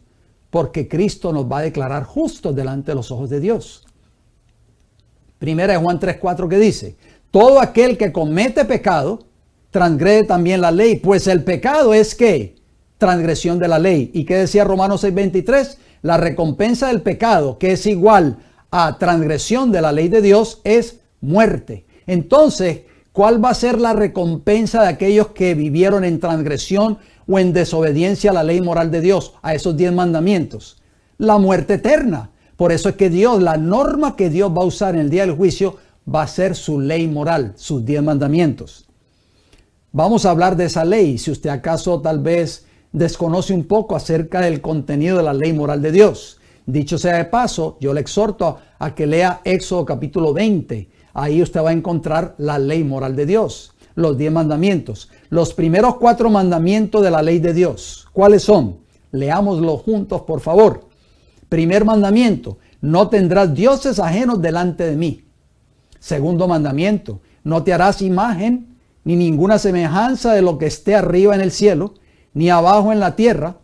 porque Cristo nos va a declarar justos delante de los ojos de Dios. Primera de Juan 3:4 que dice, todo aquel que comete pecado transgrede también la ley, pues el pecado es ¿qué? Transgresión de la ley. ¿Y qué decía Romanos 6:23? La recompensa del pecado, que es igual a transgresión de la ley de Dios, es muerte. Entonces, ¿cuál va a ser la recompensa de aquellos que vivieron en transgresión o en desobediencia a la ley moral de Dios, a esos 10 mandamientos? La muerte eterna. Por eso es que Dios, la norma que Dios va a usar en el día del juicio, va a ser su ley moral, sus 10 mandamientos. Vamos a hablar de esa ley. Si usted acaso tal vez desconoce un poco acerca del contenido de la ley moral de Dios. Dicho sea de paso, yo le exhorto a que lea Éxodo capítulo 20. Ahí usted va a encontrar la ley moral de Dios, los 10 mandamientos. Los primeros 4 mandamientos de la ley de Dios. ¿Cuáles son? Leámoslos juntos, por favor. Primer mandamiento, no tendrás dioses ajenos delante de mí. Segundo mandamiento, no te harás imagen ni ninguna semejanza de lo que esté arriba en el cielo, ni abajo en la tierra,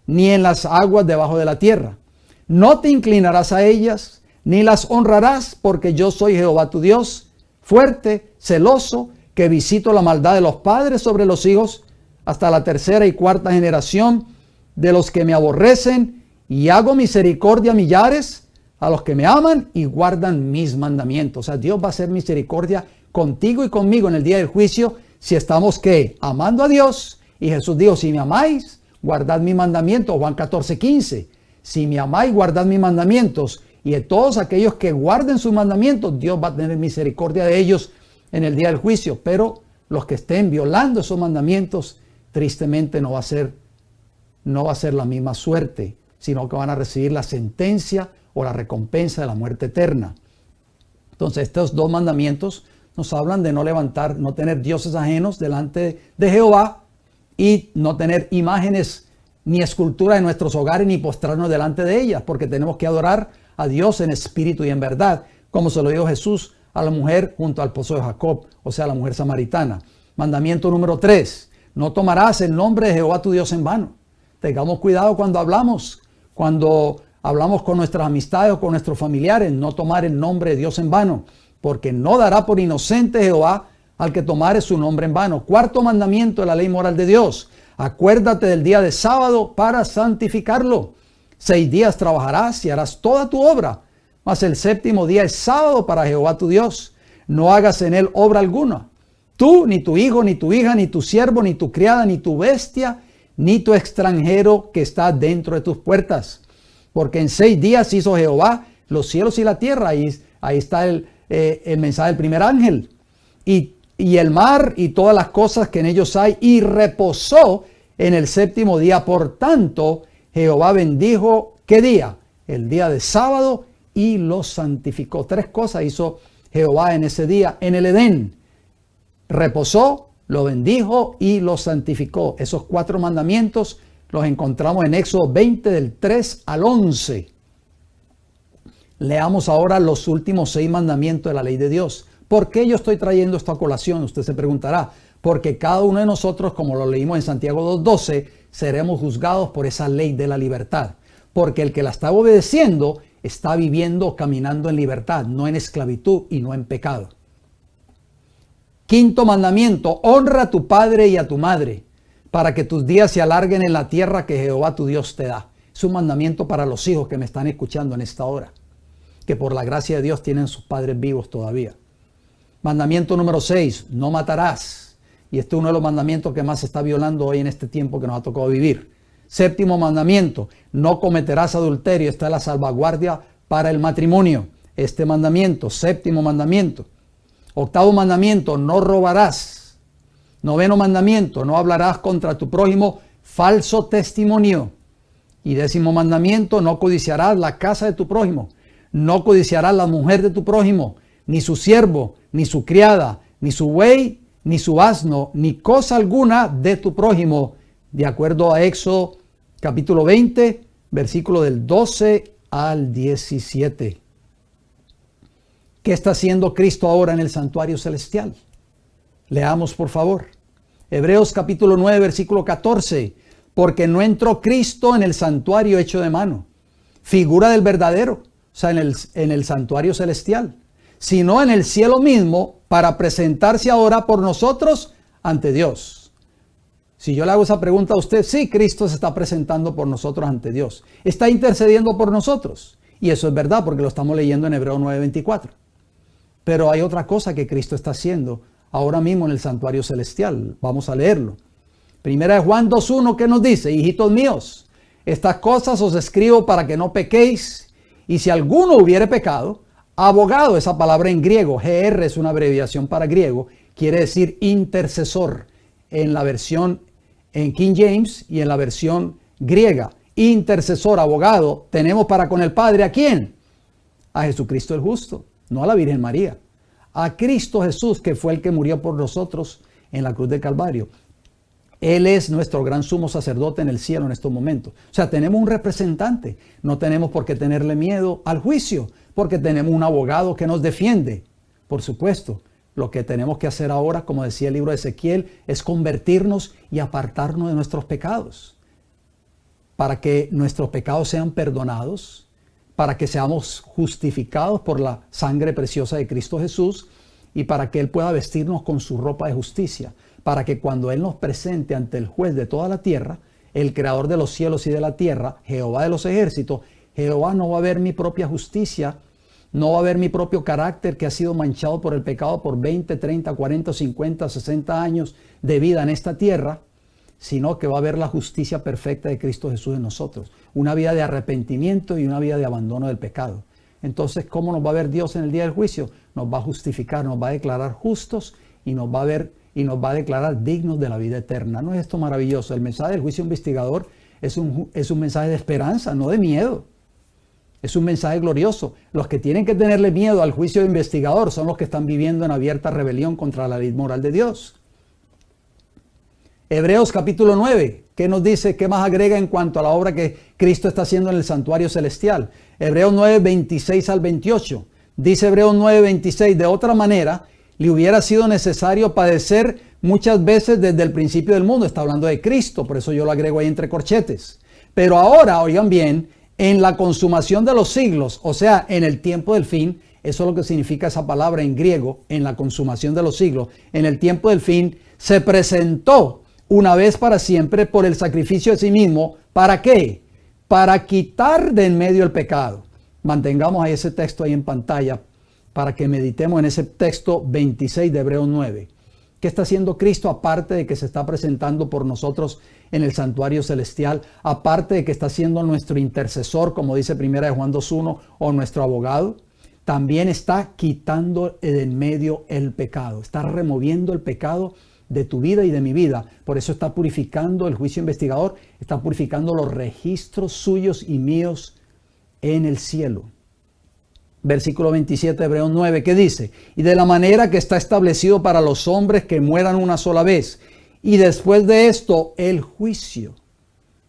ni en las aguas debajo de la tierra. No te inclinarás a ellas, ni las honrarás, porque yo soy Jehová tu Dios, fuerte, celoso, que visito la maldad de los padres sobre los hijos, hasta la 3ª y 4ª generación de los que me aborrecen, y hago misericordia a millares, a los que me aman y guardan mis mandamientos. O sea, Dios va a hacer misericordia contigo y conmigo en el día del juicio si estamos, ¿qué? Amando a Dios. Y Jesús dijo, si me amáis, guardad mis mandamientos. Juan 14:15. Si me amáis, guardad mis mandamientos. Y de todos aquellos que guarden sus mandamientos, Dios va a tener misericordia de ellos en el día del juicio. Pero los que estén violando esos mandamientos, tristemente no va a ser la misma suerte, sino que van a recibir la sentencia o la recompensa de la muerte eterna. Entonces, estos dos mandamientos nos hablan de no tener dioses ajenos delante de Jehová y no tener imágenes ni esculturas en nuestros hogares ni postrarnos delante de ellas, porque tenemos que adorar a Dios en espíritu y en verdad, como se lo dijo Jesús a la mujer junto al pozo de Jacob, o sea, la mujer samaritana. Mandamiento número 3, no tomarás el nombre de Jehová tu Dios en vano. Tengamos cuidado cuando hablamos con nuestras amistades o con nuestros familiares, no tomar el nombre de Dios en vano, porque no dará por inocente Jehová al que tomare su nombre en vano. Cuarto mandamiento de la ley moral de Dios, acuérdate del día de sábado para santificarlo. 6 días trabajarás y harás toda tu obra, mas el séptimo día es sábado para Jehová tu Dios. No hagas en él obra alguna. Tú, ni tu hijo, ni tu hija, ni tu siervo, ni tu criada, ni tu bestia, ni tu extranjero que está dentro de tus puertas. Porque en 6 días hizo Jehová los cielos y la tierra. Ahí está el mensaje del primer ángel. Y el mar y todas las cosas que en ellos hay. Y reposó en el séptimo día. Por tanto, Jehová bendijo, ¿qué día? El día de sábado y lo santificó. 3 cosas hizo Jehová en ese día en el Edén. Reposó, lo bendijo y lo santificó. Esos 4 mandamientos los encontramos en Éxodo 20 del 3 al 11. Leamos ahora los últimos 6 mandamientos de la ley de Dios. ¿Por qué yo estoy trayendo esto a colación? Usted se preguntará. Porque cada uno de nosotros, como lo leímos en Santiago 2:12, seremos juzgados por esa ley de la libertad. Porque el que la está obedeciendo está viviendo, caminando en libertad, no en esclavitud y no en pecado. Quinto mandamiento, honra a tu padre y a tu madre, para que tus días se alarguen en la tierra que Jehová tu Dios te da. Es un mandamiento para los hijos que me están escuchando en esta hora, que por la gracia de Dios tienen sus padres vivos todavía. Mandamiento número 6, no matarás. Y este es uno de los mandamientos que más se está violando hoy en este tiempo que nos ha tocado vivir. Séptimo mandamiento, no cometerás adulterio. Esta es la salvaguardia para el matrimonio. Este mandamiento, séptimo mandamiento. Octavo mandamiento, no robarás. Noveno mandamiento, no hablarás contra tu prójimo falso testimonio. Y 10º mandamiento, no codiciarás la casa de tu prójimo. No codiciarás la mujer de tu prójimo, ni su siervo, ni su criada, ni su buey, ni su asno, ni cosa alguna de tu prójimo. De acuerdo a Éxodo capítulo 20, versículo del 12 al 17. ¿Qué está haciendo Cristo ahora en el santuario celestial? Leamos, por favor. Hebreos capítulo 9, versículo 14. Porque no entró Cristo en el santuario hecho de mano, figura del verdadero, o sea, en el santuario celestial, sino en el cielo mismo, para presentarse ahora por nosotros ante Dios. Si yo le hago esa pregunta a usted, sí, Cristo se está presentando por nosotros ante Dios. Está intercediendo por nosotros. Y eso es verdad porque lo estamos leyendo en Hebreos 9:24. Pero hay otra cosa que Cristo está haciendo ahora mismo en el santuario celestial. Vamos a leerlo. Primera de Juan 2:1, que nos dice: hijitos míos, estas cosas os escribo para que no pequéis. Y si alguno hubiere pecado, abogado, esa palabra en griego, GR es una abreviación para griego, quiere decir intercesor. En la versión en King James y en la versión griega, intercesor, abogado, tenemos para con el Padre, ¿a quién? A Jesucristo el justo, no a la Virgen María. A Cristo Jesús, que fue el que murió por nosotros en la cruz del Calvario. Él es nuestro gran sumo sacerdote en el cielo en estos momentos. O sea, tenemos un representante. No tenemos por qué tenerle miedo al juicio, porque tenemos un abogado que nos defiende. Por supuesto, lo que tenemos que hacer ahora, como decía el libro de Ezequiel, es convertirnos y apartarnos de nuestros pecados. Para que nuestros pecados sean perdonados, para que seamos justificados por la sangre preciosa de Cristo Jesús y para que Él pueda vestirnos con su ropa de justicia. Para que cuando Él nos presente ante el juez de toda la tierra, el creador de los cielos y de la tierra, Jehová de los ejércitos, Jehová no va a ver mi propia justicia, no va a ver mi propio carácter que ha sido manchado por el pecado por 20, 30, 40, 50, 60 años de vida en esta tierra, sino que va a ver la justicia perfecta de Cristo Jesús en nosotros. Una vida de arrepentimiento y una vida de abandono del pecado. Entonces, ¿cómo nos va a ver Dios en el día del juicio? Nos va a justificar, nos va a declarar justos y nos va a ver y nos va a declarar dignos de la vida eterna. ¿No es esto maravilloso? El mensaje del juicio investigador es un mensaje de esperanza, no de miedo. Es un mensaje glorioso. Los que tienen que tenerle miedo al juicio investigador son los que están viviendo en abierta rebelión contra la ley moral de Dios. Hebreos capítulo 9, ¿qué nos dice? ¿Qué más agrega en cuanto a la obra que Cristo está haciendo en el santuario celestial? Hebreos 9, 26 al 28. Dice Hebreos 9, 26, de otra manera, le hubiera sido necesario padecer muchas veces desde el principio del mundo. Está hablando de Cristo, por eso yo lo agrego ahí entre corchetes. Pero ahora, oigan bien, en la consumación de los siglos, o sea, en el tiempo del fin, eso es lo que significa esa palabra en griego, en la consumación de los siglos, en el tiempo del fin, se presentó una vez para siempre por el sacrificio de sí mismo. ¿Para qué? Para quitar de en medio el pecado. Mantengamos ahí ese texto ahí en pantalla para que meditemos en ese texto 26 de Hebreos 9. ¿Qué está haciendo Cristo aparte de que se está presentando por nosotros en el santuario celestial? Aparte de que está siendo nuestro intercesor, como dice 1 Juan 2.1, o nuestro abogado, también está quitando de en medio el pecado. Está removiendo el pecado de tu vida y de mi vida. Por eso está purificando el juicio investigador, está purificando los registros suyos y míos en el cielo. Versículo 27 de Hebreos 9, ¿qué dice? Y de la manera que está establecido para los hombres que mueran una sola vez, y después de esto el juicio.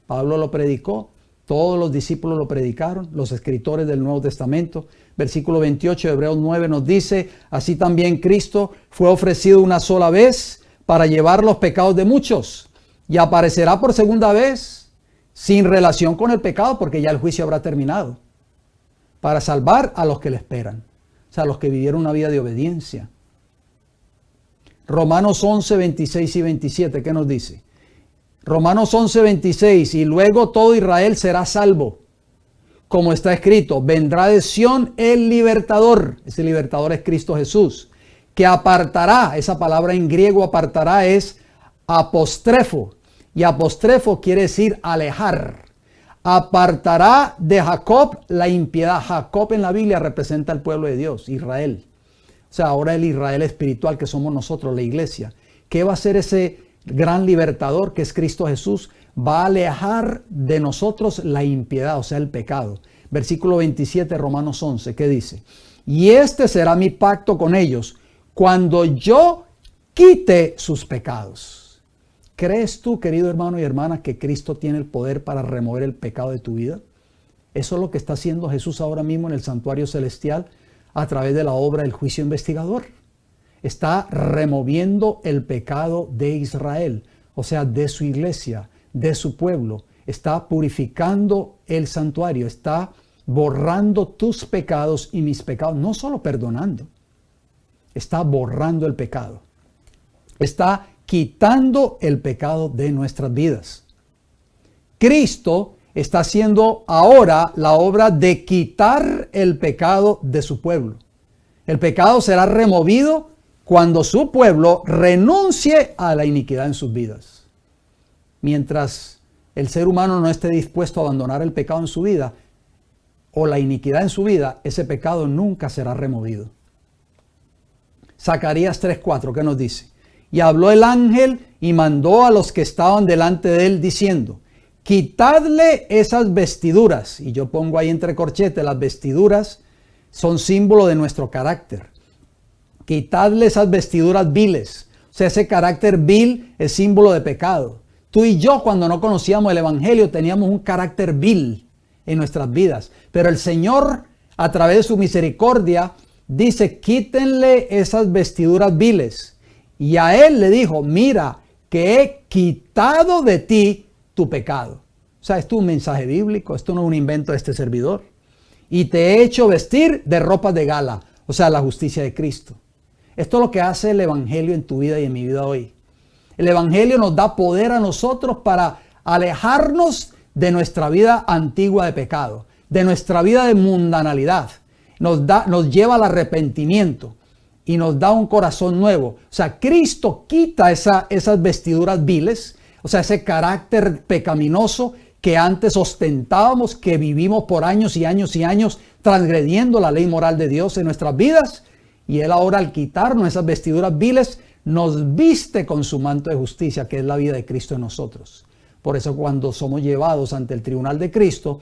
Pablo lo predicó, todos los discípulos lo predicaron, los escritores del Nuevo Testamento. Versículo 28 de Hebreos 9 nos dice, así también Cristo fue ofrecido una sola vez para llevar los pecados de muchos, y aparecerá por segunda vez sin relación con el pecado, porque ya el juicio habrá terminado, para salvar a los que le esperan, o sea, a los que vivieron una vida de obediencia. Romanos 11, 26 y 27, ¿qué nos dice? Romanos 11, 26, y luego todo Israel será salvo, como está escrito, vendrá de Sión el libertador. Ese libertador es Cristo Jesús, que apartará, esa palabra en griego apartará es apostrefo, y apostrefo quiere decir alejar. Apartará de Jacob la impiedad. Jacob en la Biblia representa al pueblo de Dios, Israel. O sea, ahora el Israel espiritual que somos nosotros, la iglesia. ¿Qué va a hacer ese gran libertador que es Cristo Jesús? Va a alejar de nosotros la impiedad, o sea, el pecado. Versículo 27, Romanos 11, ¿qué dice? Y este será mi pacto con ellos cuando yo quite sus pecados. ¿Crees tú, querido hermano y hermana, que Cristo tiene el poder para remover el pecado de tu vida? Eso es lo que está haciendo Jesús ahora mismo en el santuario celestial a través de la obra del juicio investigador. Está removiendo el pecado de Israel, o sea, de su iglesia, de su pueblo. Está purificando el santuario, está borrando tus pecados y mis pecados, no solo perdonando, está borrando el pecado. Está quitando el pecado de nuestras vidas. Cristo está haciendo ahora la obra de quitar el pecado de su pueblo. El pecado será removido cuando su pueblo renuncie a la iniquidad en sus vidas. Mientras el ser humano no esté dispuesto a abandonar el pecado en su vida o la iniquidad en su vida, ese pecado nunca será removido. Zacarías 3:4, ¿qué nos dice? Y habló el ángel y mandó a los que estaban delante de él diciendo, quitadle esas vestiduras. Y yo pongo ahí entre corchetes, las vestiduras son símbolo de nuestro carácter. Quitadle esas vestiduras viles. O sea, ese carácter vil es símbolo de pecado. Tú y yo, cuando no conocíamos el evangelio, teníamos un carácter vil en nuestras vidas. Pero el Señor, a través de su misericordia, dice, quítenle esas vestiduras viles. Y a él le dijo, mira, que he quitado de ti tu pecado. O sea, esto es un mensaje bíblico, esto no es un invento de este servidor. Y te he hecho vestir de ropas de gala, o sea, la justicia de Cristo. Esto es lo que hace el evangelio en tu vida y en mi vida hoy. El evangelio nos da poder a nosotros para alejarnos de nuestra vida antigua de pecado. de nuestra vida de mundanalidad. Nos lleva al arrepentimiento y nos da un corazón nuevo. O sea, Cristo quita esas vestiduras viles, o sea, ese carácter pecaminoso que antes ostentábamos, que vivimos por años y años y años transgrediendo la ley moral de Dios en nuestras vidas. Y Él ahora, al quitarnos esas vestiduras viles, nos viste con su manto de justicia, que es la vida de Cristo en nosotros. Por eso, cuando somos llevados ante el tribunal de Cristo,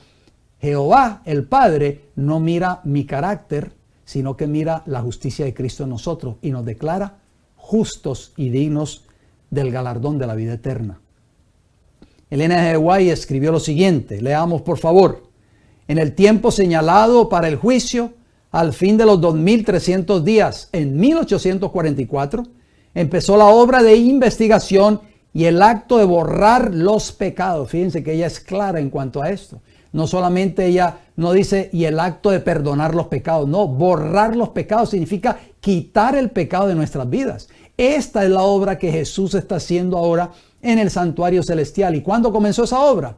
Jehová, el Padre, no mira mi carácter, sino que mira la justicia de Cristo en nosotros y nos declara justos y dignos del galardón de la vida eterna. Elena G. White escribió lo siguiente, leamos por favor. En el tiempo señalado para el juicio, al fin de los 2300 días, en 1844, empezó la obra de investigación y el acto de borrar los pecados. Fíjense que ella es clara en cuanto a esto. No solamente ella no dice y el acto de perdonar los pecados, no, borrar los pecados significa quitar el pecado de nuestras vidas. Esta es la obra que Jesús está haciendo ahora en el santuario celestial. ¿Y cuándo comenzó esa obra?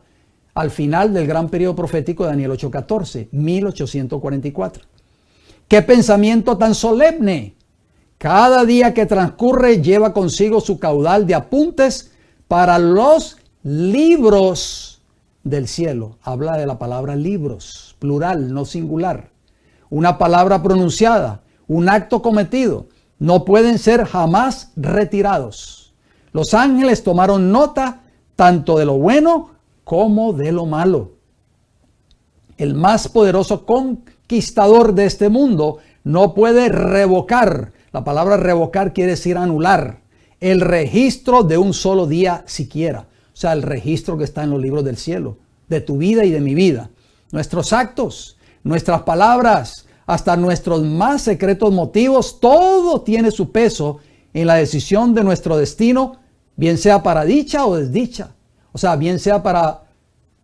Al final del gran periodo profético de Daniel 8:14, 1844. ¡Qué pensamiento tan solemne! Cada día que transcurre lleva consigo su caudal de apuntes para los libros del cielo. Habla de la palabra libros, plural, no singular. Una palabra pronunciada, un acto cometido, no pueden ser jamás retirados. Los ángeles tomaron nota tanto de lo bueno como de lo malo. El más poderoso conquistador de este mundo no puede revocar, la palabra revocar quiere decir anular, el registro de un solo día siquiera. O sea, el registro que está en los libros del cielo, de tu vida y de mi vida. Nuestros actos, nuestras palabras, hasta nuestros más secretos motivos, todo tiene su peso en la decisión de nuestro destino, bien sea para dicha o desdicha. O sea, bien sea para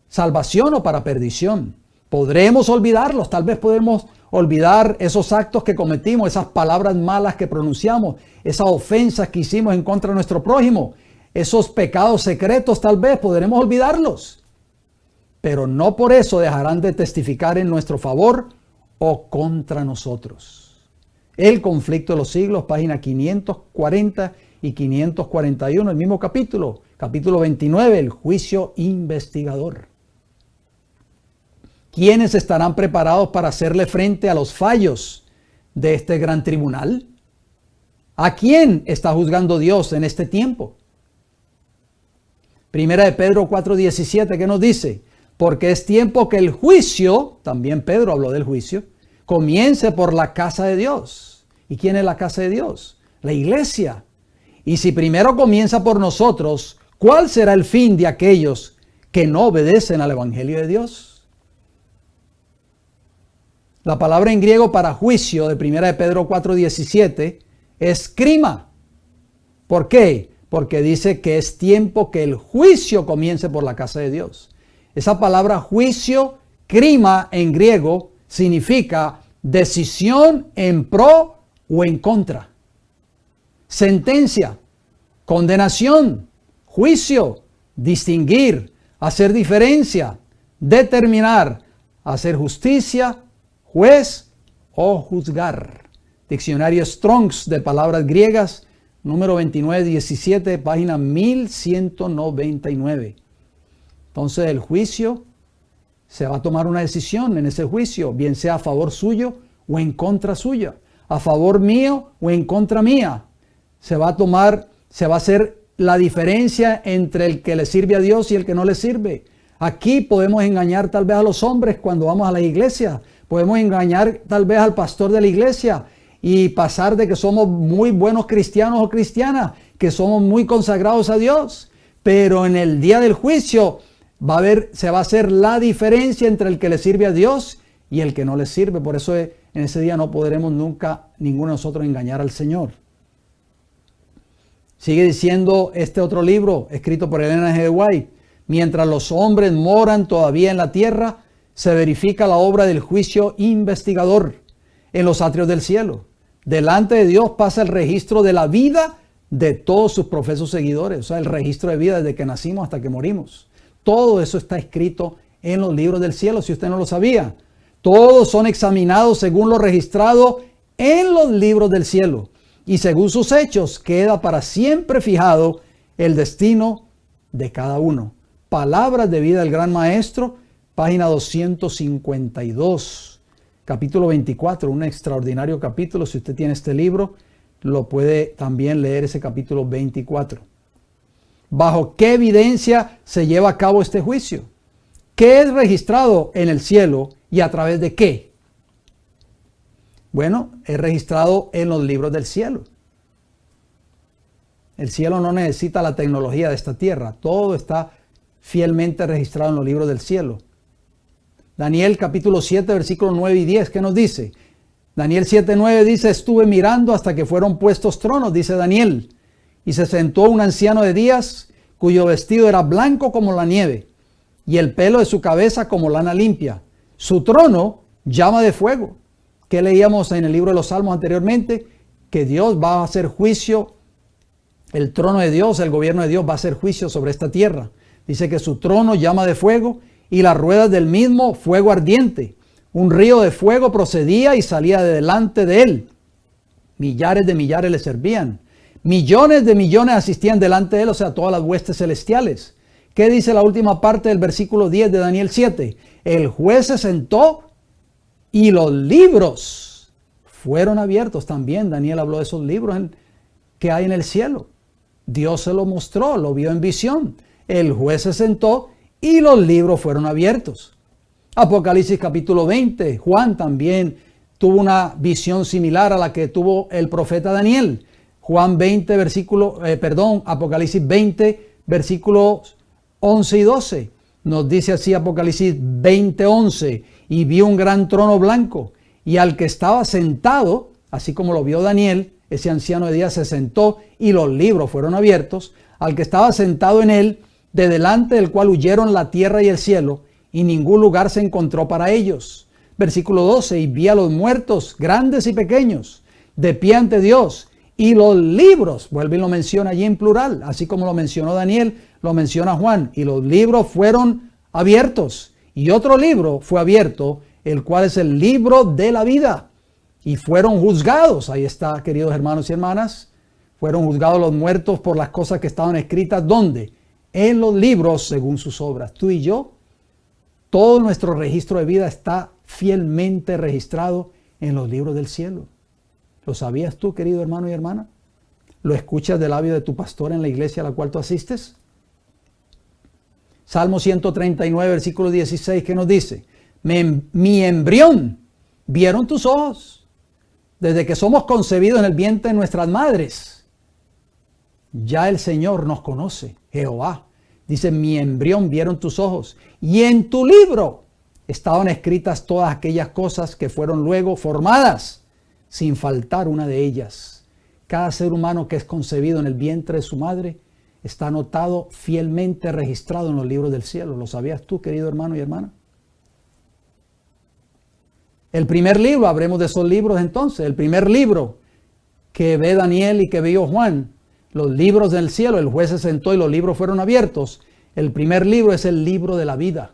salvación o para perdición. Podremos olvidarlos, tal vez podemos olvidar esos actos que cometimos, esas palabras malas que pronunciamos, esas ofensas que hicimos en contra de nuestro prójimo, esos pecados secretos tal vez podremos olvidarlos. Pero no por eso dejarán de testificar en nuestro favor o contra nosotros. El conflicto de los siglos, página 540 y 541, el mismo capítulo 29, el juicio investigador. ¿Quiénes estarán preparados para hacerle frente a los fallos de este gran tribunal? ¿A quién está juzgando Dios en este tiempo? Primera de Pedro 4:17, ¿qué nos dice? Porque es tiempo que el juicio, también Pedro habló del juicio, comience por la casa de Dios. ¿Y quién es la casa de Dios? La iglesia. Y si primero comienza por nosotros, ¿cuál será el fin de aquellos que no obedecen al evangelio de Dios? La palabra en griego para juicio de 1 de Pedro 4:17 es crima. ¿Por qué? Porque dice que es tiempo que el juicio comience por la casa de Dios. Esa palabra juicio, crima en griego, significa decisión en pro o en contra. Sentencia, condenación, juicio, distinguir, hacer diferencia, determinar, hacer justicia, juez o juzgar. Diccionario Strong's de palabras griegas, número 2917, página 1199. Entonces el juicio, se va a tomar una decisión en ese juicio, bien sea a favor suyo o en contra suya, a favor mío o en contra mía. Se va a hacer la diferencia entre el que le sirve a Dios y el que no le sirve. Aquí podemos engañar tal vez a los hombres cuando vamos a la iglesia. Podemos engañar tal vez al pastor de la iglesia y pasar de que somos muy buenos cristianos o cristianas, que somos muy consagrados a Dios. Pero en el día del juicio se va a hacer la diferencia entre el que le sirve a Dios y el que no le sirve. Por eso en ese día no podremos nunca ninguno de nosotros engañar al Señor. Sigue diciendo este otro libro escrito por Elena G. White. Mientras los hombres moran todavía en la tierra, se verifica la obra del juicio investigador en los atrios del cielo. Delante de Dios pasa el registro de la vida de todos sus profesos seguidores. O sea, el registro de vida desde que nacimos hasta que morimos. Todo eso está escrito en los libros del cielo, si usted no lo sabía. Todos son examinados según lo registrado en los libros del cielo. Y según sus hechos queda para siempre fijado el destino de cada uno. Palabras de vida del Gran Maestro, página 252, capítulo 24, un extraordinario capítulo. Si usted tiene este libro, lo puede también leer, ese capítulo 24. ¿Bajo qué evidencia se lleva a cabo este juicio? ¿Qué es registrado en el cielo y a través de qué? Bueno, es registrado en los libros del cielo. El cielo no necesita la tecnología de esta tierra. Todo está fielmente registrado en los libros del cielo. Daniel capítulo 7, versículos 9 y 10, ¿qué nos dice? Daniel 7, 9 dice: estuve mirando hasta que fueron puestos tronos, dice Daniel, y se sentó un anciano de días, cuyo vestido era blanco como la nieve, y el pelo de su cabeza como lana limpia. Su trono llama de fuego. ¿Qué leíamos en el libro de los Salmos anteriormente? Que Dios va a hacer juicio. El trono de Dios, el gobierno de Dios va a hacer juicio sobre esta tierra. Dice que su trono llama de fuego y las ruedas del mismo fuego ardiente. Un río de fuego procedía y salía de delante de él. Millares de millares le servían. Millones de millones asistían delante de él, o sea, todas las huestes celestiales. ¿Qué dice la última parte del versículo 10 de Daniel 7? El juez se sentó y los libros fueron abiertos. También Daniel habló de esos libros que hay en el cielo. Dios se lo mostró, lo vio en visión. El juez se sentó y los libros fueron abiertos. Apocalipsis capítulo 20. Juan también tuvo una visión similar a la que tuvo el profeta Daniel. Apocalipsis 20, versículos 11 y 12. Nos dice así Apocalipsis 20, 11. Y vi un gran trono blanco, y al que estaba sentado, así como lo vio Daniel, ese anciano de días se sentó y los libros fueron abiertos. Al que estaba sentado en él, de delante del cual huyeron la tierra y el cielo, y ningún lugar se encontró para ellos. Versículo 12, y vi a los muertos, grandes y pequeños, de pie ante Dios, y los libros, vuelve y lo menciona allí en plural, así como lo mencionó Daniel, lo menciona Juan, y los libros fueron abiertos, y otro libro fue abierto, el cual es el libro de la vida, y fueron juzgados. Ahí está, queridos hermanos y hermanas, fueron juzgados los muertos por las cosas que estaban escritas, ¿dónde? En los libros según sus obras. Tú y yo, todo nuestro registro de vida está fielmente registrado en los libros del cielo. ¿Lo sabías tú, querido hermano y hermana? ¿Lo escuchas del labio de tu pastor en la iglesia a la cual tú asistes? Salmo 139, versículo 16, ¿qué nos dice? Mi embrión vieron tus ojos, desde que somos concebidos en el vientre de nuestras madres. Ya el Señor nos conoce, Jehová. Dice, mi embrión vieron tus ojos, y en tu libro estaban escritas todas aquellas cosas que fueron luego formadas, sin faltar una de ellas. Cada ser humano que es concebido en el vientre de su madre está anotado, fielmente registrado en los libros del cielo. ¿Lo sabías tú, querido hermano y hermana? El primer libro, hablemos de esos libros entonces. El primer libro que ve Daniel y que vio Juan, los libros del cielo, el juez se sentó y los libros fueron abiertos. El primer libro es el libro de la vida.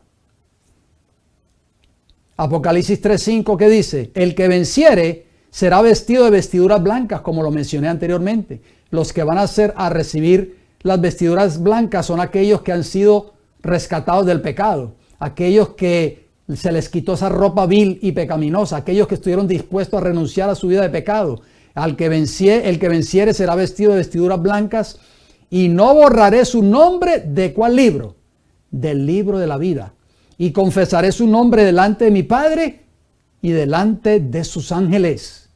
Apocalipsis 3:5, ¿qué dice? El que venciere será vestido de vestiduras blancas, como lo mencioné anteriormente. Los que van a recibir las vestiduras blancas son aquellos que han sido rescatados del pecado, aquellos que se les quitó esa ropa vil y pecaminosa, aquellos que estuvieron dispuestos a renunciar a su vida de pecado. El que venciere será vestido de vestiduras blancas, y no borraré su nombre. ¿De cuál libro? Del libro de la vida. Y confesaré su nombre delante de mi Padre y delante de sus ángeles.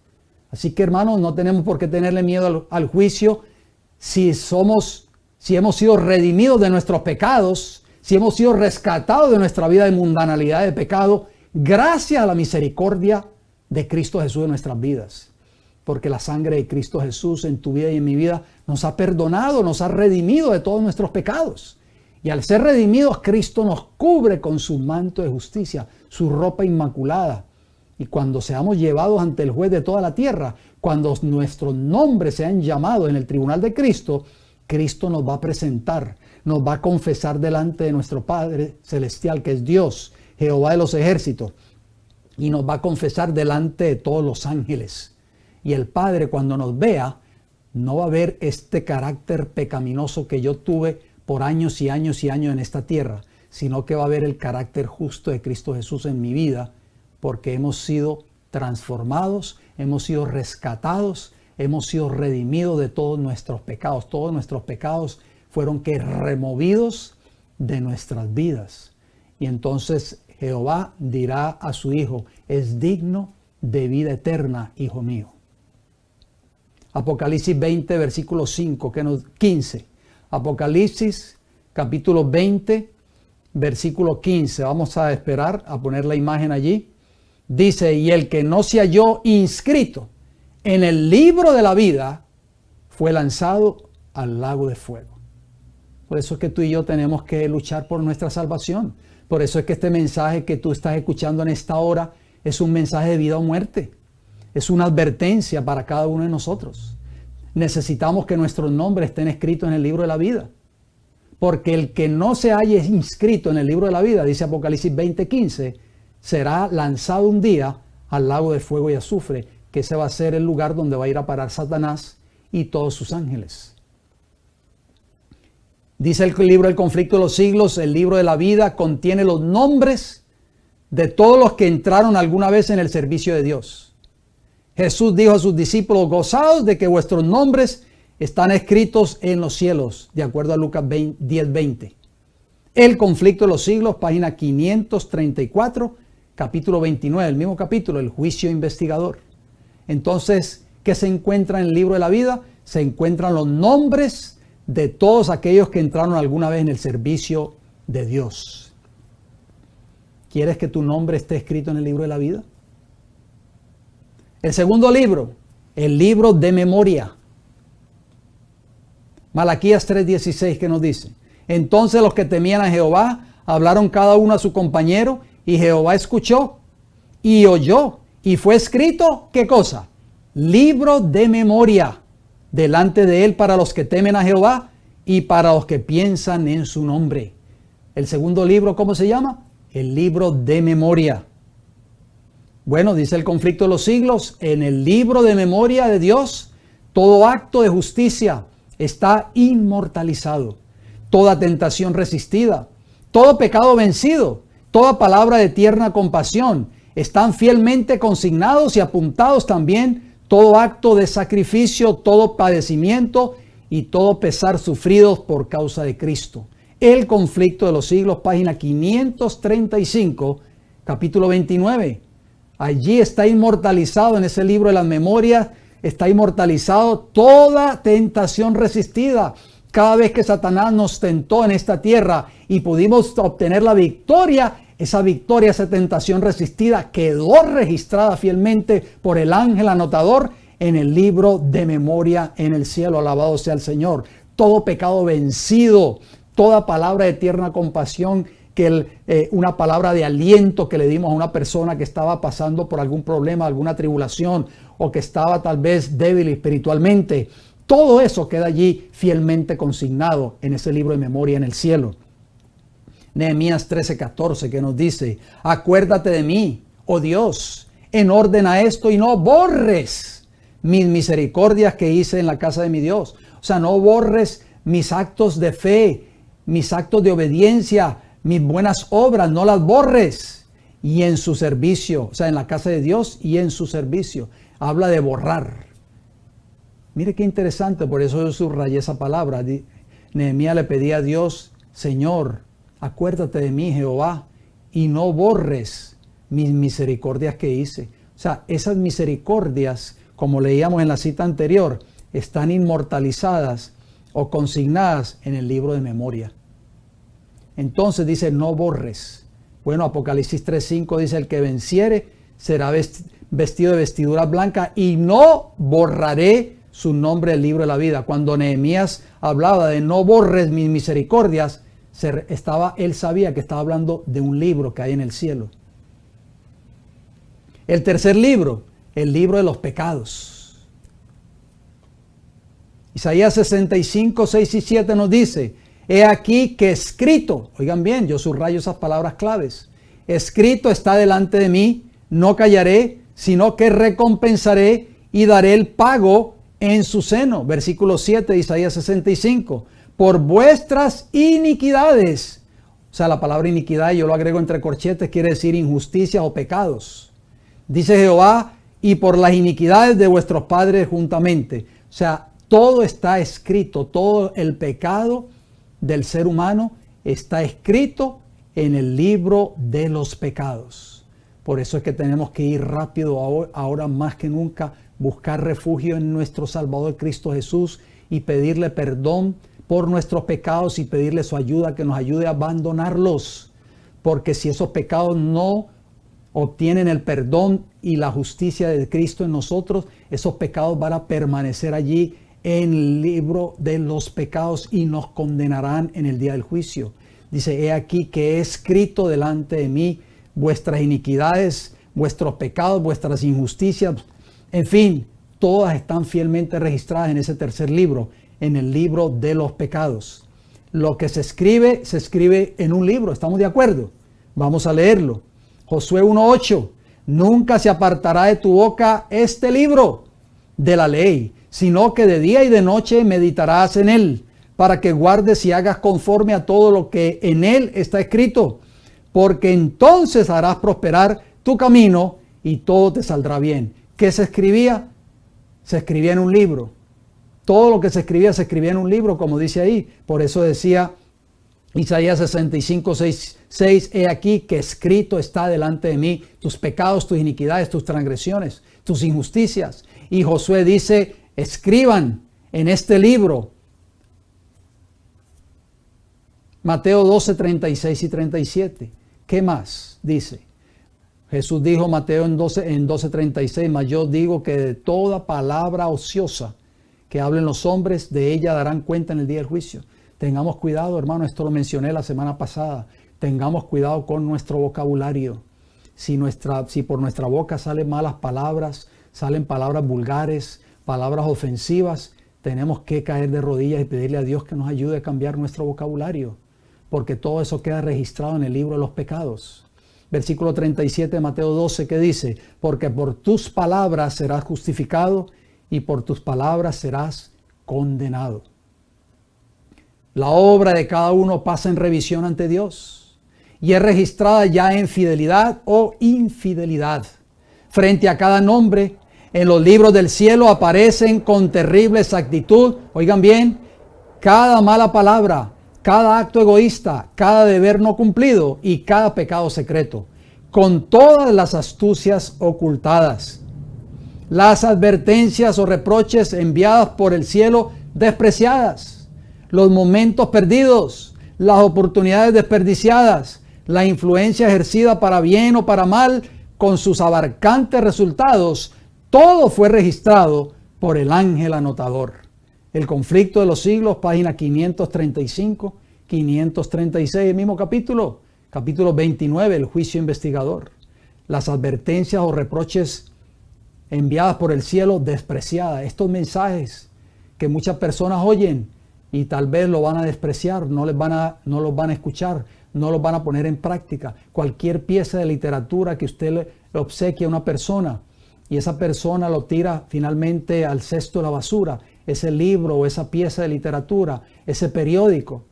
Así que, hermanos, no tenemos por qué tenerle miedo al juicio si hemos sido redimidos de nuestros pecados, si hemos sido rescatados de nuestra vida de mundanalidad de pecado, gracias a la misericordia de Cristo Jesús en nuestras vidas. Porque la sangre de Cristo Jesús en tu vida y en mi vida nos ha perdonado, nos ha redimido de todos nuestros pecados. Y al ser redimidos, Cristo nos cubre con su manto de justicia, su ropa inmaculada. Y cuando seamos llevados ante el juez de toda la tierra, cuando nuestros nombres sean llamados en el tribunal de Cristo, Cristo nos va a presentar nos va a confesar delante de nuestro Padre Celestial, que es Dios, Jehová de los ejércitos, y nos va a confesar delante de todos los ángeles. Y el Padre, cuando nos vea, no va a ver este carácter pecaminoso que yo tuve por años y años y años en esta tierra, sino que va a ver el carácter justo de Cristo Jesús en mi vida, porque hemos sido transformados, hemos sido rescatados, hemos sido redimidos de todos nuestros pecados. Todos nuestros pecados fueron removidos de nuestras vidas. Y entonces Jehová dirá a su Hijo: es digno de vida eterna, hijo mío. Apocalipsis 20, versículo 15. Apocalipsis capítulo 20, versículo 15. Vamos a esperar a poner la imagen allí. Dice: y el que no se halló inscrito en el libro de la vida fue lanzado al lago de fuego. Por eso es que tú y yo tenemos que luchar por nuestra salvación. Por eso es que este mensaje que tú estás escuchando en esta hora es un mensaje de vida o muerte. Es una advertencia para cada uno de nosotros. Necesitamos que nuestros nombres estén escritos en el libro de la vida. Porque el que no se haya inscrito en el libro de la vida, dice Apocalipsis 20:15, será lanzado un día al lago de fuego y azufre, que ese va a ser el lugar donde va a ir a parar Satanás y todos sus ángeles. Dice el libro El conflicto de los siglos, el libro de la vida contiene los nombres de todos los que entraron alguna vez en el servicio de Dios. Jesús dijo a sus discípulos: gozaos de que vuestros nombres están escritos en los cielos, de acuerdo a Lucas 10:20. El conflicto de los siglos, página 534, capítulo 29, el mismo capítulo, el juicio investigador. Entonces, ¿qué se encuentra en el libro de la vida? Se encuentran los nombres de todos aquellos que entraron alguna vez en el servicio de Dios. ¿Quieres que tu nombre esté escrito en el libro de la vida? El segundo libro, el libro de memoria. Malaquías 3:16, que nos dice: entonces los que temían a Jehová hablaron cada uno a su compañero, y Jehová escuchó y oyó, y fue escrito, ¿qué cosa? Libro de memoria delante de él para los que temen a Jehová y para los que piensan en su nombre. El segundo libro, ¿cómo se llama? El libro de memoria. Bueno, dice el conflicto de los siglos, en el libro de memoria de Dios, todo acto de justicia está inmortalizado. Toda tentación resistida, todo pecado vencido, toda palabra de tierna compasión, están fielmente consignados y apuntados también todo acto de sacrificio, todo padecimiento y todo pesar sufridos por causa de Cristo. El conflicto de los siglos, página 535, capítulo 29. Allí está inmortalizado en ese libro de las memorias, está inmortalizado toda tentación resistida. Cada vez que Satanás nos tentó en esta tierra y pudimos obtener la victoria, esa victoria, esa tentación resistida quedó registrada fielmente por el ángel anotador en el libro de memoria en el cielo. Alabado sea el Señor. Todo pecado vencido, toda palabra de tierna compasión, una palabra de aliento que le dimos a una persona que estaba pasando por algún problema, alguna tribulación, o que estaba tal vez débil espiritualmente. Todo eso queda allí fielmente consignado en ese libro de memoria en el cielo. Nehemías 13:14, que nos dice: acuérdate de mí, oh Dios, en orden a esto, y no borres mis misericordias que hice en la casa de mi Dios. O sea, no borres mis actos de fe, mis actos de obediencia, mis buenas obras, no las borres. Y en su servicio, o sea, en la casa de Dios y en su servicio. Habla de borrar. Mire qué interesante, por eso yo subrayé esa palabra. Nehemías le pedía a Dios: Señor, acuérdate de mí, Jehová, y no borres mis misericordias que hice. O sea, esas misericordias, como leíamos en la cita anterior, están inmortalizadas o consignadas en el libro de memoria. Entonces dice: no borres. Bueno, Apocalipsis 3:5 dice: el que venciere será vestido de vestidura blanca, y no borraré su nombre del libro de la vida. Cuando Nehemías hablaba de no borres mis misericordias, él sabía que estaba hablando de un libro que hay en el cielo. El tercer libro, el libro de los pecados. Isaías 65, 6 y 7 nos dice: he aquí que escrito, oigan bien, yo subrayo esas palabras claves, escrito está delante de mí, no callaré, sino que recompensaré y daré el pago en su seno. Versículo 7 de Isaías 65. Por vuestras iniquidades. O sea, la palabra iniquidad, yo lo agrego entre corchetes, quiere decir injusticia o pecados. Dice Jehová, y por las iniquidades de vuestros padres juntamente. O sea, todo está escrito, todo el pecado del ser humano está escrito en el libro de los pecados. Por eso es que tenemos que ir rápido ahora más que nunca, buscar refugio en nuestro Salvador Cristo Jesús y pedirle perdón por nuestros pecados y pedirle su ayuda, que nos ayude a abandonarlos. Porque si esos pecados no obtienen el perdón y la justicia de Cristo en nosotros, esos pecados van a permanecer allí en el libro de los pecados y nos condenarán en el día del juicio. Dice, he aquí que he escrito delante de mí vuestras iniquidades, vuestros pecados, vuestras injusticias, en fin, todas están fielmente registradas en ese tercer libro, en el libro de los pecados. Lo que se escribe en un libro, ¿estamos de acuerdo? Vamos a leerlo. Josué 1:8, nunca se apartará de tu boca este libro de la ley, sino que de día y de noche meditarás en él, para que guardes y hagas conforme a todo lo que en él está escrito, porque entonces harás prosperar tu camino y todo te saldrá bien. ¿Qué se escribía? Se escribía en un libro. Todo lo que se escribía en un libro, como dice ahí. Por eso decía Isaías 65:6, he aquí que escrito está delante de mí tus pecados, tus iniquidades, tus transgresiones, tus injusticias. Y Josué dice, escriban en este libro. Mateo 12:36 y 37. ¿Qué más dice? Jesús dijo, Mateo en 12:36, mas yo digo que de toda palabra ociosa que hablen los hombres, de ella darán cuenta en el día del juicio. Tengamos cuidado, hermano, esto lo mencioné la semana pasada. Tengamos cuidado con nuestro vocabulario. Si por nuestra boca salen malas palabras, salen palabras vulgares, palabras ofensivas, tenemos que caer de rodillas y pedirle a Dios que nos ayude a cambiar nuestro vocabulario, porque todo eso queda registrado en el libro de los pecados. Versículo 37 de Mateo 12, que dice, porque por tus palabras serás justificado y por tus palabras serás condenado. La obra de cada uno pasa en revisión ante Dios y es registrada ya en fidelidad o infidelidad. Frente a cada nombre, en los libros del cielo aparecen con terrible exactitud, oigan bien, cada mala palabra, cada acto egoísta, cada deber no cumplido y cada pecado secreto, con todas las astucias ocultadas. Las advertencias o reproches enviadas por el cielo despreciadas, los momentos perdidos, las oportunidades desperdiciadas, la influencia ejercida para bien o para mal, con sus abarcantes resultados, todo fue registrado por el ángel anotador. El conflicto de los siglos, página 535, 536, el mismo capítulo 29, el juicio investigador. Las advertencias o reproches enviadas por el cielo despreciadas. Estos mensajes que muchas personas oyen y tal vez lo van a despreciar, no los van a escuchar, no los van a poner en práctica. Cualquier pieza de literatura que usted le obsequie a una persona y esa persona lo tira finalmente al cesto de la basura, ese libro o esa pieza de literatura, ese periódico,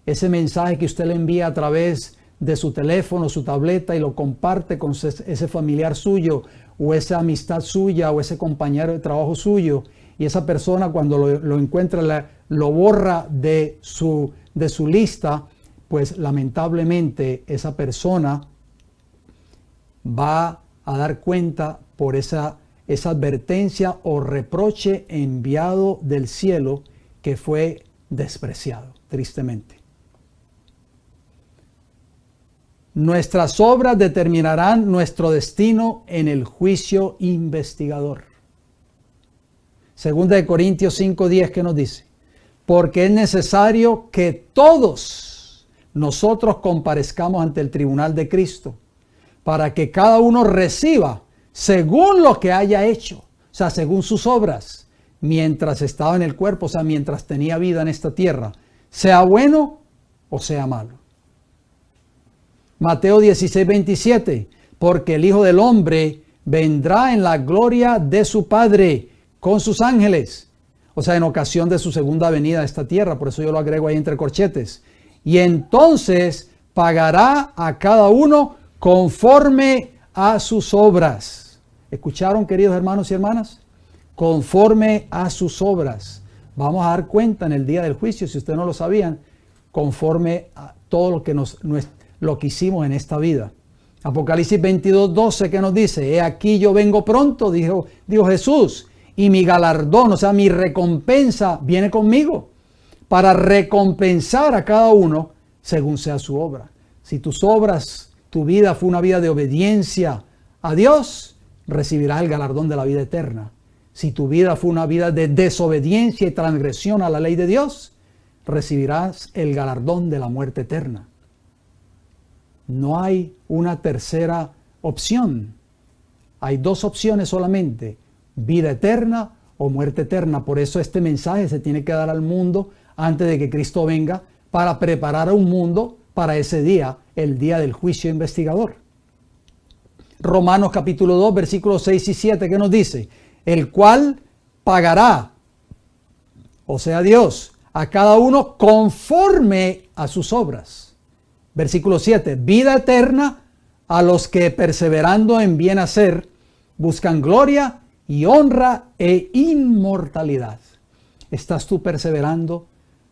ese mensaje que usted le envía a través de su teléfono, su tableta y lo comparte con ese familiar suyo o esa amistad suya o ese compañero de trabajo suyo, y esa persona cuando lo encuentra lo borra de su lista, pues lamentablemente esa persona va a dar cuenta por esa advertencia o reproche enviado del cielo que fue despreciado, tristemente. Nuestras obras determinarán nuestro destino en el juicio investigador. Segunda de Corintios 5:10, ¿qué nos dice? Porque es necesario que todos nosotros comparezcamos ante el tribunal de Cristo, para que cada uno reciba según lo que haya hecho, o sea, según sus obras, mientras estaba en el cuerpo, o sea, mientras tenía vida en esta tierra, sea bueno o sea malo. Mateo 16, 27, porque el Hijo del Hombre vendrá en la gloria de su Padre con sus ángeles. O sea, en ocasión de su segunda venida a esta tierra, por eso yo lo agrego ahí entre corchetes. Y entonces pagará a cada uno conforme a sus obras. ¿Escucharon, queridos hermanos y hermanas? Conforme a sus obras. Vamos a dar cuenta en el día del juicio, si ustedes no lo sabían, conforme a todo lo que hicimos en esta vida. Apocalipsis 22, 12, que nos dice: he aquí yo vengo pronto, dijo Jesús, y mi galardón, o sea, mi recompensa viene conmigo para recompensar a cada uno según sea su obra. Si tus obras, tu vida fue una vida de obediencia a Dios, recibirás el galardón de la vida eterna. Si tu vida fue una vida de desobediencia y transgresión a la ley de Dios, recibirás el galardón de la muerte eterna. No hay una tercera opción. Hay dos opciones solamente: vida eterna o muerte eterna. Por eso este mensaje se tiene que dar al mundo antes de que Cristo venga, para preparar a un mundo para ese día, el día del juicio investigador. Romanos capítulo 2, versículos 6 y 7, ¿qué nos dice? El cual pagará, o sea Dios, a cada uno conforme a sus obras. Versículo 7, vida eterna a los que perseverando en bien hacer buscan gloria y honra e inmortalidad. ¿Estás tú perseverando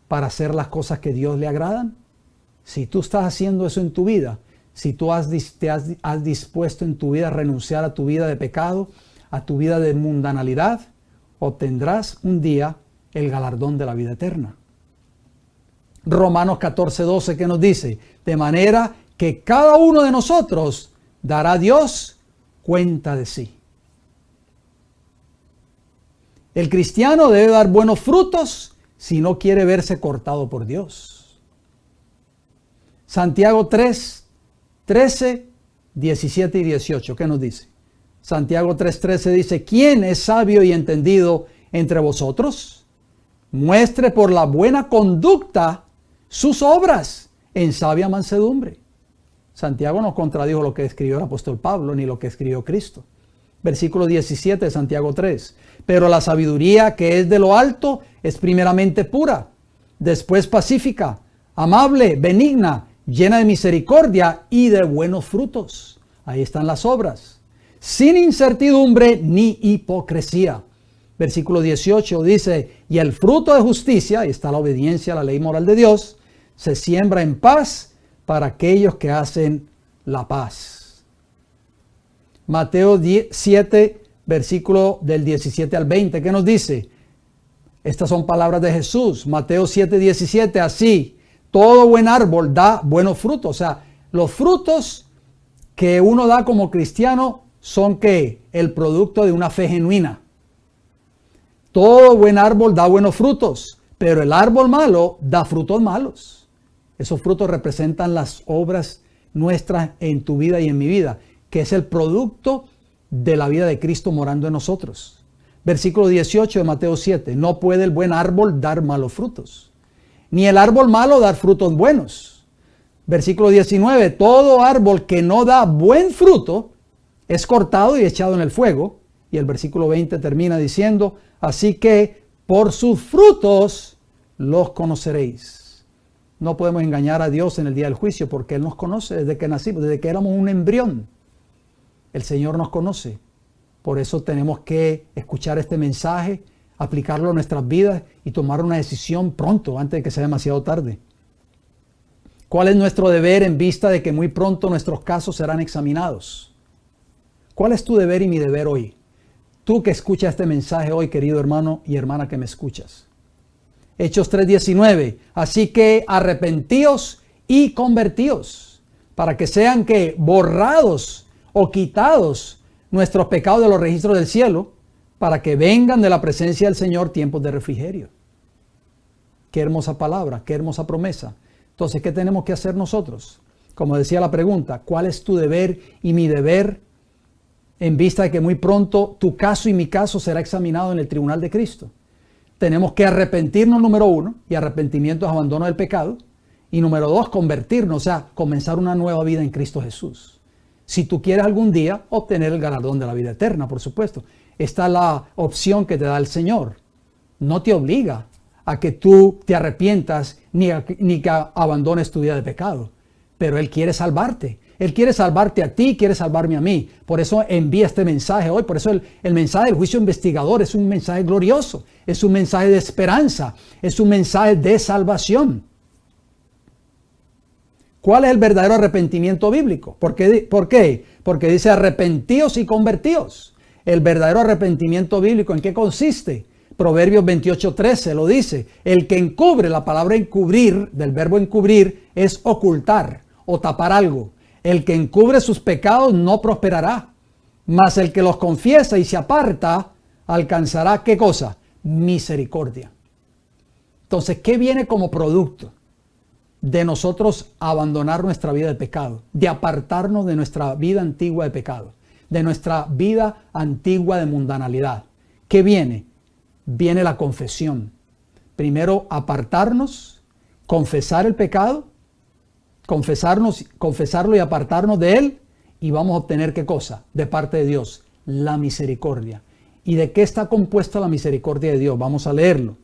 para hacer las cosas que Dios le agradan? Si tú estás haciendo eso en tu vida, si tú has dispuesto en tu vida a renunciar a tu vida de pecado, a tu vida de mundanalidad, obtendrás un día el galardón de la vida eterna. Romanos 14, 12, que nos dice: de manera que cada uno de nosotros dará a Dios cuenta de sí. El cristiano debe dar buenos frutos si no quiere verse cortado por Dios. Santiago 3, 13, 17 y 18, ¿qué nos dice? Santiago 3:13 dice: ¿quién es sabio y entendido entre vosotros? Muestre por la buena conducta sus obras en sabia mansedumbre. Santiago no contradijo lo que escribió el apóstol Pablo ni lo que escribió Cristo. Versículo 17 de Santiago 3. Pero la sabiduría que es de lo alto es primeramente pura, después pacífica, amable, benigna, llena de misericordia y de buenos frutos. Ahí están las obras. Sin incertidumbre ni hipocresía. Versículo 18 dice: y el fruto de justicia, ahí está la obediencia a la ley moral de Dios, se siembra en paz para aquellos que hacen la paz. Mateo 7, versículo del 17 al 20, ¿qué nos dice? Estas son palabras de Jesús. Mateo 7, 17, así, todo buen árbol da buenos frutos. O sea, los frutos que uno da como cristiano son ¿qué? El producto de una fe genuina. Todo buen árbol da buenos frutos, pero el árbol malo da frutos malos. Esos frutos representan las obras nuestras en tu vida y en mi vida, que es el producto de la vida de Cristo morando en nosotros. Versículo 18 de Mateo 7. No puede el buen árbol dar malos frutos, ni el árbol malo dar frutos buenos. Versículo 19. Todo árbol que no da buen fruto es cortado y echado en el fuego. Y el versículo 20 termina diciendo: así que por sus frutos los conoceréis. No podemos engañar a Dios en el día del juicio, porque Él nos conoce desde que nacimos, desde que éramos un embrión. El Señor nos conoce. Por eso tenemos que escuchar este mensaje, aplicarlo a nuestras vidas y tomar una decisión pronto, antes de que sea demasiado tarde. ¿Cuál es nuestro deber en vista de que muy pronto nuestros casos serán examinados? ¿Cuál es tu deber y mi deber hoy? Tú que escuchas este mensaje hoy, querido hermano y hermana que me escuchas. Hechos 3:19. Así que arrepentíos y convertíos, para que sean que borrados o quitados nuestros pecados de los registros del cielo, para que vengan de la presencia del Señor tiempos de refrigerio. Qué hermosa palabra, qué hermosa promesa. Entonces, ¿qué tenemos que hacer nosotros? Como decía la pregunta, ¿cuál es tu deber y mi deber en vista de que muy pronto tu caso y mi caso será examinado en el tribunal de Cristo? tenemos que arrepentirnos, número 1, y arrepentimiento es abandono del pecado. Y número 2, convertirnos, o sea, comenzar una nueva vida en Cristo Jesús. Si tú quieres algún día obtener el galardón de la vida eterna, por supuesto. Esta es la opción que te da el Señor. No te obliga a que tú te arrepientas ni que abandones tu vida de pecado. Pero Él quiere salvarte. Él quiere salvarte a ti, quiere salvarme a mí. Por eso envía este mensaje hoy. Por eso el mensaje del juicio investigador es un mensaje glorioso. Es un mensaje de esperanza. Es un mensaje de salvación. ¿Cuál es el verdadero arrepentimiento bíblico? ¿Por qué? Porque dice arrepentíos y convertíos. El verdadero arrepentimiento bíblico, ¿en qué consiste? Proverbios 28:13 lo dice. El que encubre, la palabra encubrir, del verbo encubrir, es ocultar o tapar algo. El que encubre sus pecados no prosperará. Mas el que los confiesa y se aparta, alcanzará, ¿qué cosa? Misericordia. Entonces, ¿qué viene como producto de nosotros abandonar nuestra vida de pecado? De apartarnos de nuestra vida antigua de pecado, de nuestra vida antigua de mundanalidad. ¿Qué viene? Viene la confesión. Primero apartarnos, confesar el pecado, confesarlo y apartarnos de él, y vamos a obtener ¿qué cosa? De parte de Dios, la misericordia. ¿Y de qué está compuesta la misericordia de Dios? Vamos a leerlo.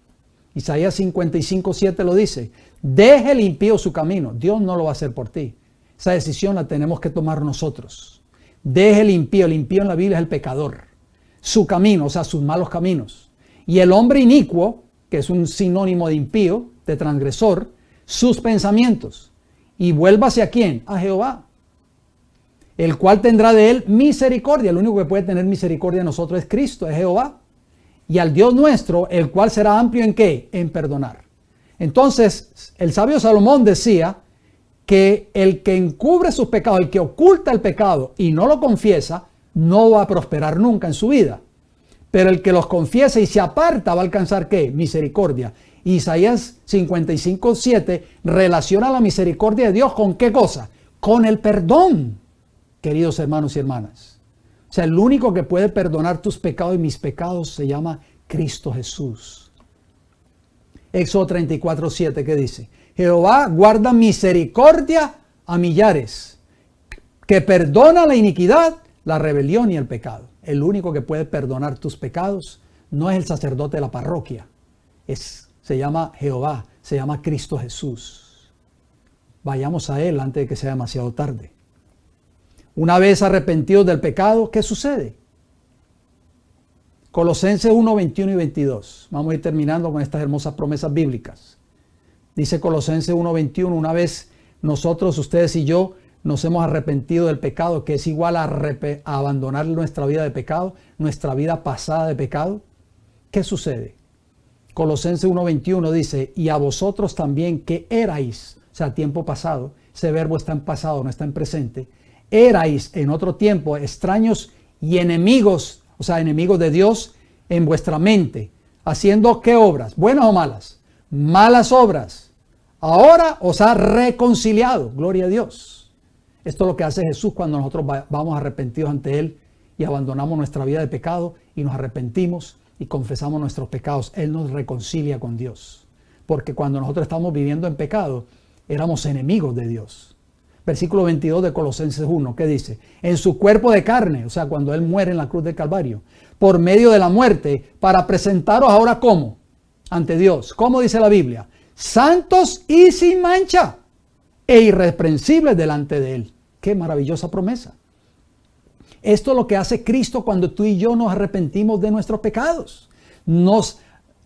Isaías 55:7 lo dice. Deje el impío su camino. Dios no lo va a hacer por ti. Esa decisión la tenemos que tomar nosotros. Deje el impío. El impío en la Biblia es el pecador. Su camino, o sea, sus malos caminos. Y el hombre inicuo, que es un sinónimo de impío, de transgresor, sus pensamientos. Y vuélvase ¿a quién? A Jehová, el cual tendrá de él misericordia. El único que puede tener misericordia de nosotros es Cristo, es Jehová. Y al Dios nuestro, el cual será amplio ¿en qué? En perdonar. Entonces, el sabio Salomón decía que el que encubre sus pecados, el que oculta el pecado y no lo confiesa, no va a prosperar nunca en su vida. Pero el que los confiesa y se aparta va a alcanzar ¿qué? Misericordia. Isaías 55:7 relaciona la misericordia de Dios ¿con qué cosa? Con el perdón, queridos hermanos y hermanas. O sea, el único que puede perdonar tus pecados y mis pecados se llama Cristo Jesús. Éxodo 34:7, ¿qué dice? Jehová guarda misericordia a millares, que perdona la iniquidad, la rebelión y el pecado. El único que puede perdonar tus pecados no es el sacerdote de la parroquia. Se llama Jehová, se llama Cristo Jesús. Vayamos a Él antes de que sea demasiado tarde. Una vez arrepentidos del pecado, ¿qué sucede? Colosenses 1:21 y 22. Vamos a ir terminando con estas hermosas promesas bíblicas. Dice Colosenses 1:21, una vez nosotros, ustedes y yo, nos hemos arrepentido del pecado, que es igual a abandonar nuestra vida de pecado, nuestra vida pasada de pecado. ¿Qué sucede? Colosenses 1:21 dice, y a vosotros también que erais, o sea, tiempo pasado, ese verbo está en pasado, no está en presente, erais en otro tiempo extraños y enemigos, o sea, enemigos de Dios en vuestra mente, haciendo ¿qué obras? ¿Buenas o malas? Malas obras. Ahora os ha reconciliado, gloria a Dios. Esto es lo que hace Jesús cuando nosotros vamos arrepentidos ante Él y abandonamos nuestra vida de pecado y nos arrepentimos y confesamos nuestros pecados. Él nos reconcilia con Dios. Porque cuando nosotros estamos viviendo en pecado, éramos enemigos de Dios. Versículo 22 de Colosenses 1, ¿qué dice? En su cuerpo de carne, o sea, cuando Él muere en la cruz del Calvario, por medio de la muerte, para presentaros ahora ¿cómo? Ante Dios. ¿Cómo dice la Biblia? Santos y sin mancha e irreprensibles delante de Él. ¡Qué maravillosa promesa! Esto es lo que hace Cristo cuando tú y yo nos arrepentimos de nuestros pecados.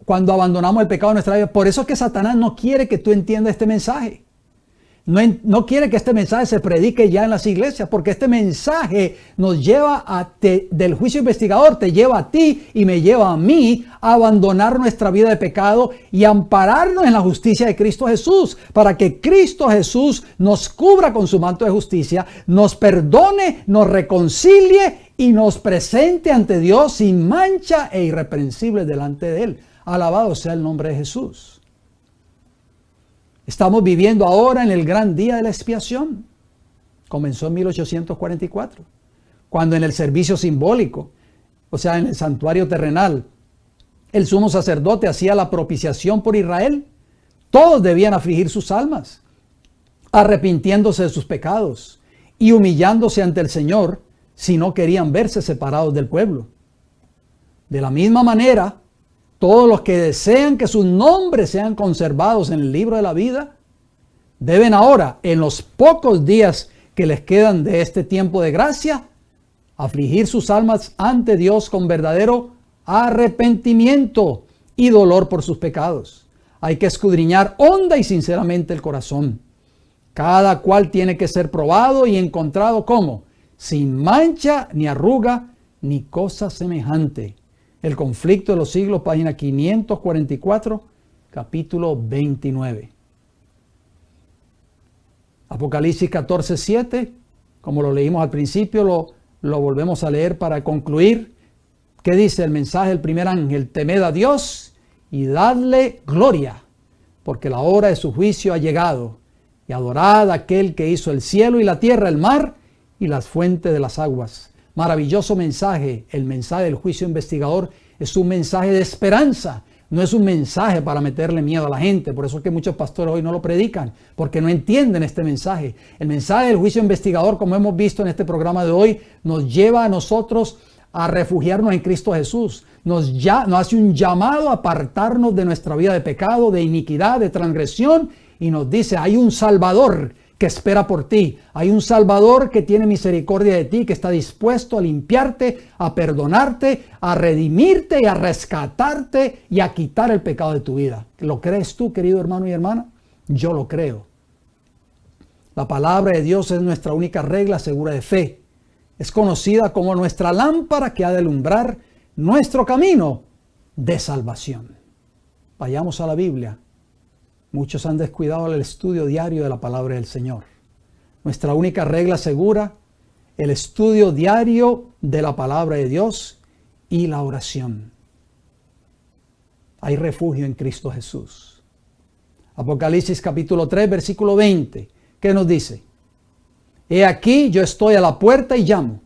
Cuando abandonamos el pecado en nuestra vida. Por eso es que Satanás no quiere que tú entiendas este mensaje. No quiere que este mensaje se predique ya en las iglesias, porque este mensaje nos lleva del juicio investigador, te lleva a ti y me lleva a mí a abandonar nuestra vida de pecado y ampararnos en la justicia de Cristo Jesús, para que Cristo Jesús nos cubra con su manto de justicia, nos perdone, nos reconcilie y nos presente ante Dios sin mancha e irreprensible delante de Él. Alabado sea el nombre de Jesús. Estamos viviendo ahora en el gran día de la expiación. Comenzó en 1844, cuando en el servicio simbólico, o sea, en el santuario terrenal, el sumo sacerdote hacía la propiciación por Israel, todos debían afligir sus almas, arrepintiéndose de sus pecados y humillándose ante el Señor si no querían verse separados del pueblo. De la misma manera, todos los que desean que sus nombres sean conservados en el libro de la vida, deben ahora, en los pocos días que les quedan de este tiempo de gracia, afligir sus almas ante Dios con verdadero arrepentimiento y dolor por sus pecados. Hay que escudriñar honda y sinceramente el corazón. Cada cual tiene que ser probado y encontrado como sin mancha, ni arruga, ni cosa semejante. El conflicto de los siglos, página 544, capítulo 29. Apocalipsis 14:7, como lo leímos al principio, lo volvemos a leer para concluir. ¿Qué dice el mensaje del primer ángel? Temed a Dios y dadle gloria, porque la hora de su juicio ha llegado. Y adorad a aquel que hizo el cielo y la tierra, el mar y las fuentes de las aguas. Maravilloso mensaje. El mensaje del juicio investigador es un mensaje de esperanza. No es un mensaje para meterle miedo a la gente. Por eso es que muchos pastores hoy no lo predican, porque no entienden este mensaje. El mensaje del juicio investigador, como hemos visto en este programa de hoy, nos lleva a nosotros a refugiarnos en Cristo Jesús. Nos hace un llamado a apartarnos de nuestra vida de pecado, de iniquidad, de transgresión, y nos dice, hay un Salvador que espera por ti. Hay un Salvador que tiene misericordia de ti, que está dispuesto a limpiarte, a perdonarte, a redimirte y a rescatarte y a quitar el pecado de tu vida. ¿Lo crees tú, querido hermano y hermana? Yo lo creo. La palabra de Dios es nuestra única regla segura de fe. Es conocida como nuestra lámpara que ha de alumbrar nuestro camino de salvación. Vayamos a la Biblia. Muchos han descuidado el estudio diario de la palabra del Señor. Nuestra única regla segura, el estudio diario de la palabra de Dios y la oración. Hay refugio en Cristo Jesús. Apocalipsis capítulo 3, versículo 20. ¿Qué nos dice? He aquí, yo estoy a la puerta y llamo.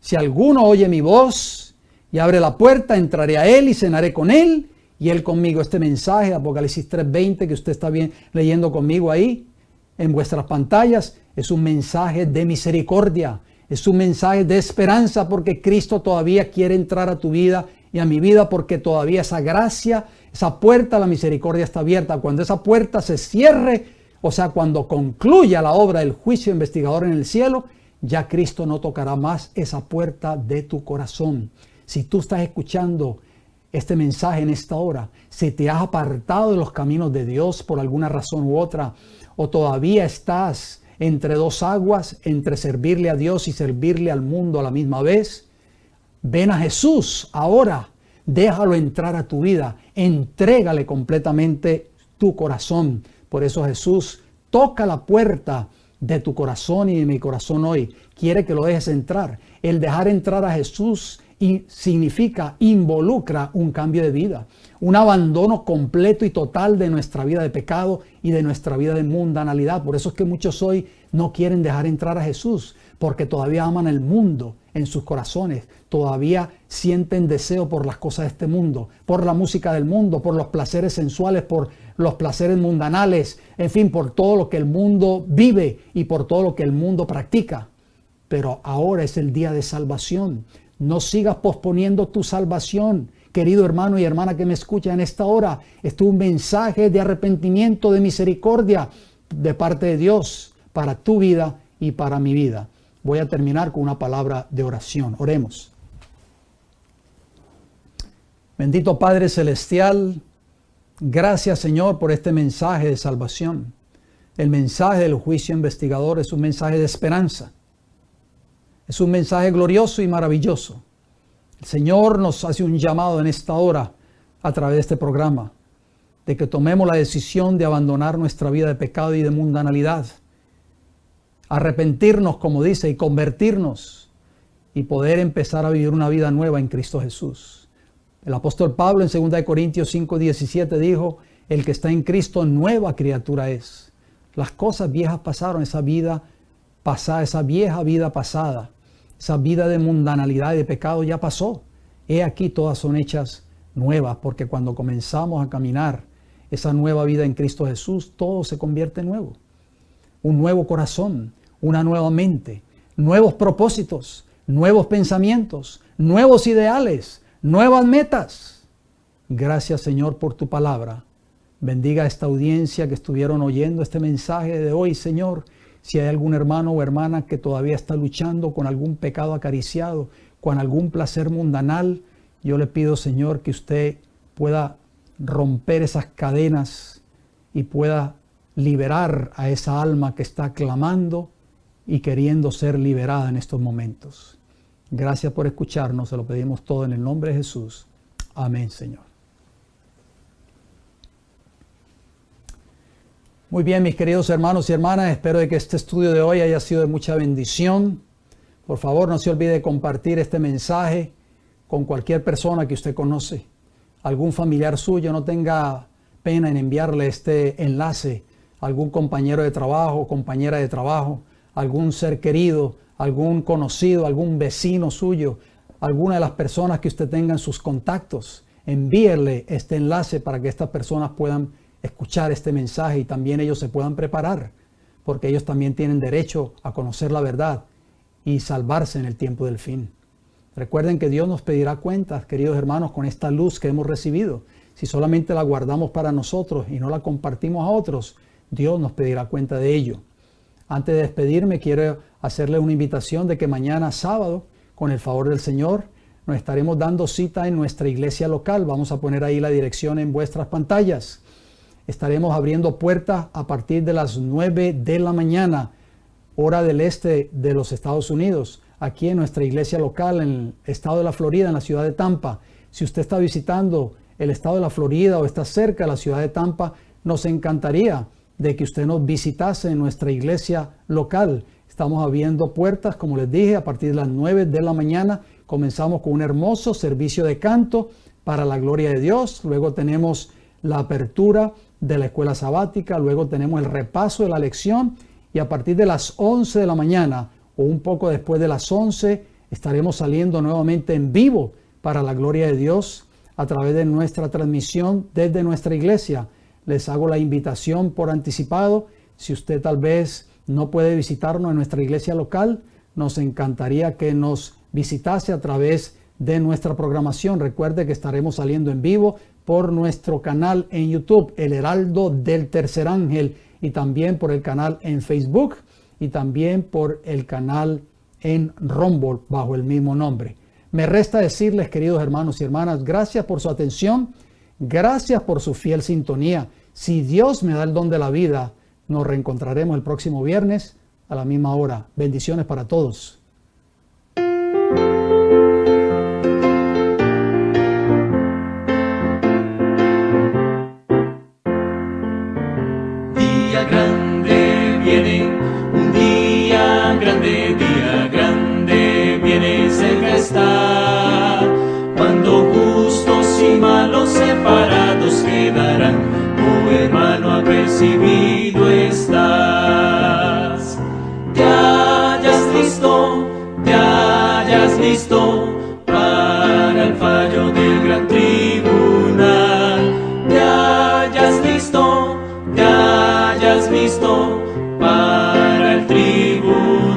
Si alguno oye mi voz y abre la puerta, entraré a él y cenaré con él y él conmigo. Este mensaje, Apocalipsis 3:20, que usted está bien leyendo conmigo ahí en vuestras pantallas, es un mensaje de misericordia, es un mensaje de esperanza, porque Cristo todavía quiere entrar a tu vida y a mi vida, porque todavía esa gracia, esa puerta a la misericordia está abierta. Cuando esa puerta se cierre, o sea, cuando concluya la obra del juicio investigador en el cielo, ya Cristo no tocará más esa puerta de tu corazón. Si tú estás escuchando este mensaje en esta hora, si te has apartado de los caminos de Dios por alguna razón u otra, o todavía estás entre dos aguas, entre servirle a Dios y servirle al mundo a la misma vez, ven a Jesús ahora, déjalo entrar a tu vida, entrégale completamente tu corazón. Por eso Jesús toca la puerta de tu corazón y de mi corazón hoy. Quiere que lo dejes entrar. El dejar entrar a Jesús involucra un cambio de vida, un abandono completo y total de nuestra vida de pecado y de nuestra vida de mundanalidad. Por eso es que muchos hoy no quieren dejar entrar a Jesús, porque todavía aman el mundo en sus corazones, todavía sienten deseo por las cosas de este mundo, por la música del mundo, por los placeres sensuales, por los placeres mundanales, en fin, por todo lo que el mundo vive y por todo lo que el mundo practica. Pero ahora es el día de salvación. No sigas posponiendo tu salvación, querido hermano y hermana que me escucha en esta hora. Esto es un mensaje de arrepentimiento, de misericordia de parte de Dios para tu vida y para mi vida. Voy a terminar con una palabra de oración. Oremos. Bendito Padre Celestial, gracias Señor por este mensaje de salvación. El mensaje del juicio investigador es un mensaje de esperanza. Es un mensaje glorioso y maravilloso. El Señor nos hace un llamado en esta hora a través de este programa, de que tomemos la decisión de abandonar nuestra vida de pecado y de mundanalidad, arrepentirnos, como dice, y convertirnos y poder empezar a vivir una vida nueva en Cristo Jesús. El apóstol Pablo en 2 Corintios 5:17 dijo, el que está en Cristo nueva criatura es. Las cosas viejas pasaron, esa vida pasada, esa vieja vida pasada, esa vida de mundanalidad y de pecado ya pasó. He aquí todas son hechas nuevas, porque cuando comenzamos a caminar esa nueva vida en Cristo Jesús, todo se convierte en nuevo. Un nuevo corazón, una nueva mente, nuevos propósitos, nuevos pensamientos, nuevos ideales, nuevas metas. Gracias, Señor, por tu palabra. Bendiga a esta audiencia que estuvieron oyendo este mensaje de hoy, Señor. Si hay algún hermano o hermana que todavía está luchando con algún pecado acariciado, con algún placer mundanal, yo le pido, Señor, que usted pueda romper esas cadenas y pueda liberar a esa alma que está clamando y queriendo ser liberada en estos momentos. Gracias por escucharnos, se lo pedimos todo en el nombre de Jesús. Amén, Señor. Muy bien, mis queridos hermanos y hermanas, espero de que este estudio de hoy haya sido de mucha bendición. Por favor, no se olvide de compartir este mensaje con cualquier persona que usted conoce. Algún familiar suyo, no tenga pena en enviarle este enlace a algún compañero de trabajo, compañera de trabajo, algún ser querido, algún conocido, algún vecino suyo, alguna de las personas que usted tenga en sus contactos. Envíele este enlace para que estas personas puedan escuchar este mensaje y también ellos se puedan preparar, porque ellos también tienen derecho a conocer la verdad y salvarse en el tiempo del fin. Recuerden que Dios nos pedirá cuentas, queridos hermanos, con esta luz que hemos recibido. Si solamente la guardamos para nosotros y no la compartimos a otros, Dios nos pedirá cuenta de ello. Antes de despedirme, quiero hacerles una invitación de que mañana sábado, con el favor del Señor, nos estaremos dando cita en nuestra iglesia local. Vamos a poner ahí la dirección en vuestras pantallas. Estaremos abriendo puertas a partir de las 9 de la mañana, hora del este de los Estados Unidos, aquí en nuestra iglesia local en el estado de la Florida, en la ciudad de Tampa. Si usted está visitando el estado de la Florida o está cerca de la ciudad de Tampa, nos encantaría de que usted nos visitase en nuestra iglesia local. Estamos abriendo puertas, como les dije, a partir de las 9 de la mañana. Comenzamos con un hermoso servicio de canto para la gloria de Dios. Luego tenemos la apertura de la escuela sabática, luego tenemos el repaso de la lección y a partir de las 11 de la mañana o un poco después de las 11 estaremos saliendo nuevamente en vivo para la gloria de Dios a través de nuestra transmisión desde nuestra iglesia. Les hago la invitación por anticipado. Si usted tal vez no puede visitarnos en nuestra iglesia local, nos encantaría que nos visitase a través de nuestra programación. Recuerde que estaremos saliendo en vivo por nuestro canal en YouTube, El Heraldo del Tercer Ángel, y también por el canal en Facebook y también por el canal en Rumble bajo el mismo nombre. Me resta decirles, queridos hermanos y hermanas, gracias por su atención, gracias por su fiel sintonía. Si Dios me da el don de la vida, nos reencontraremos el próximo viernes a la misma hora. Bendiciones para todos. Día grande viene, un día grande viene, cerca está, cuando justos y malos separados quedarán. Oh hermano, apercibido estás. Te hayas listo para el fallo del gran tribunal. Te hayas listo para el tribunal.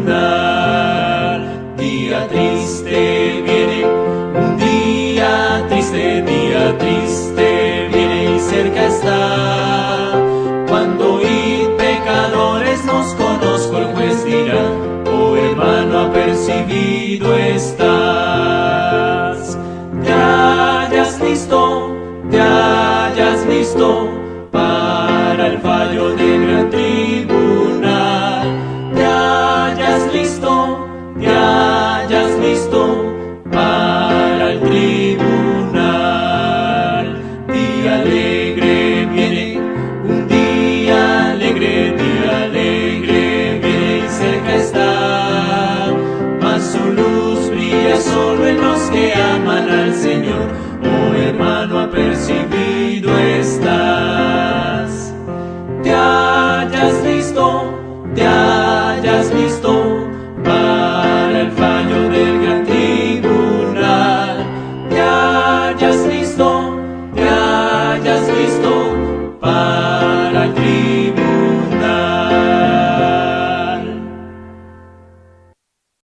Día triste viene, un día triste viene y cerca está, cuando y pecadores nos conozco, el juez dirá, oh hermano, apercibido estás. Te hayas listo para el fallo del gran tribunal. Te hayas listo para el tribunal. Día alegre viene, un día alegre viene y cerca está, mas su luz brilla solo en los que aman al Señor. Oh hermano, apercibido estás. Te hayas listo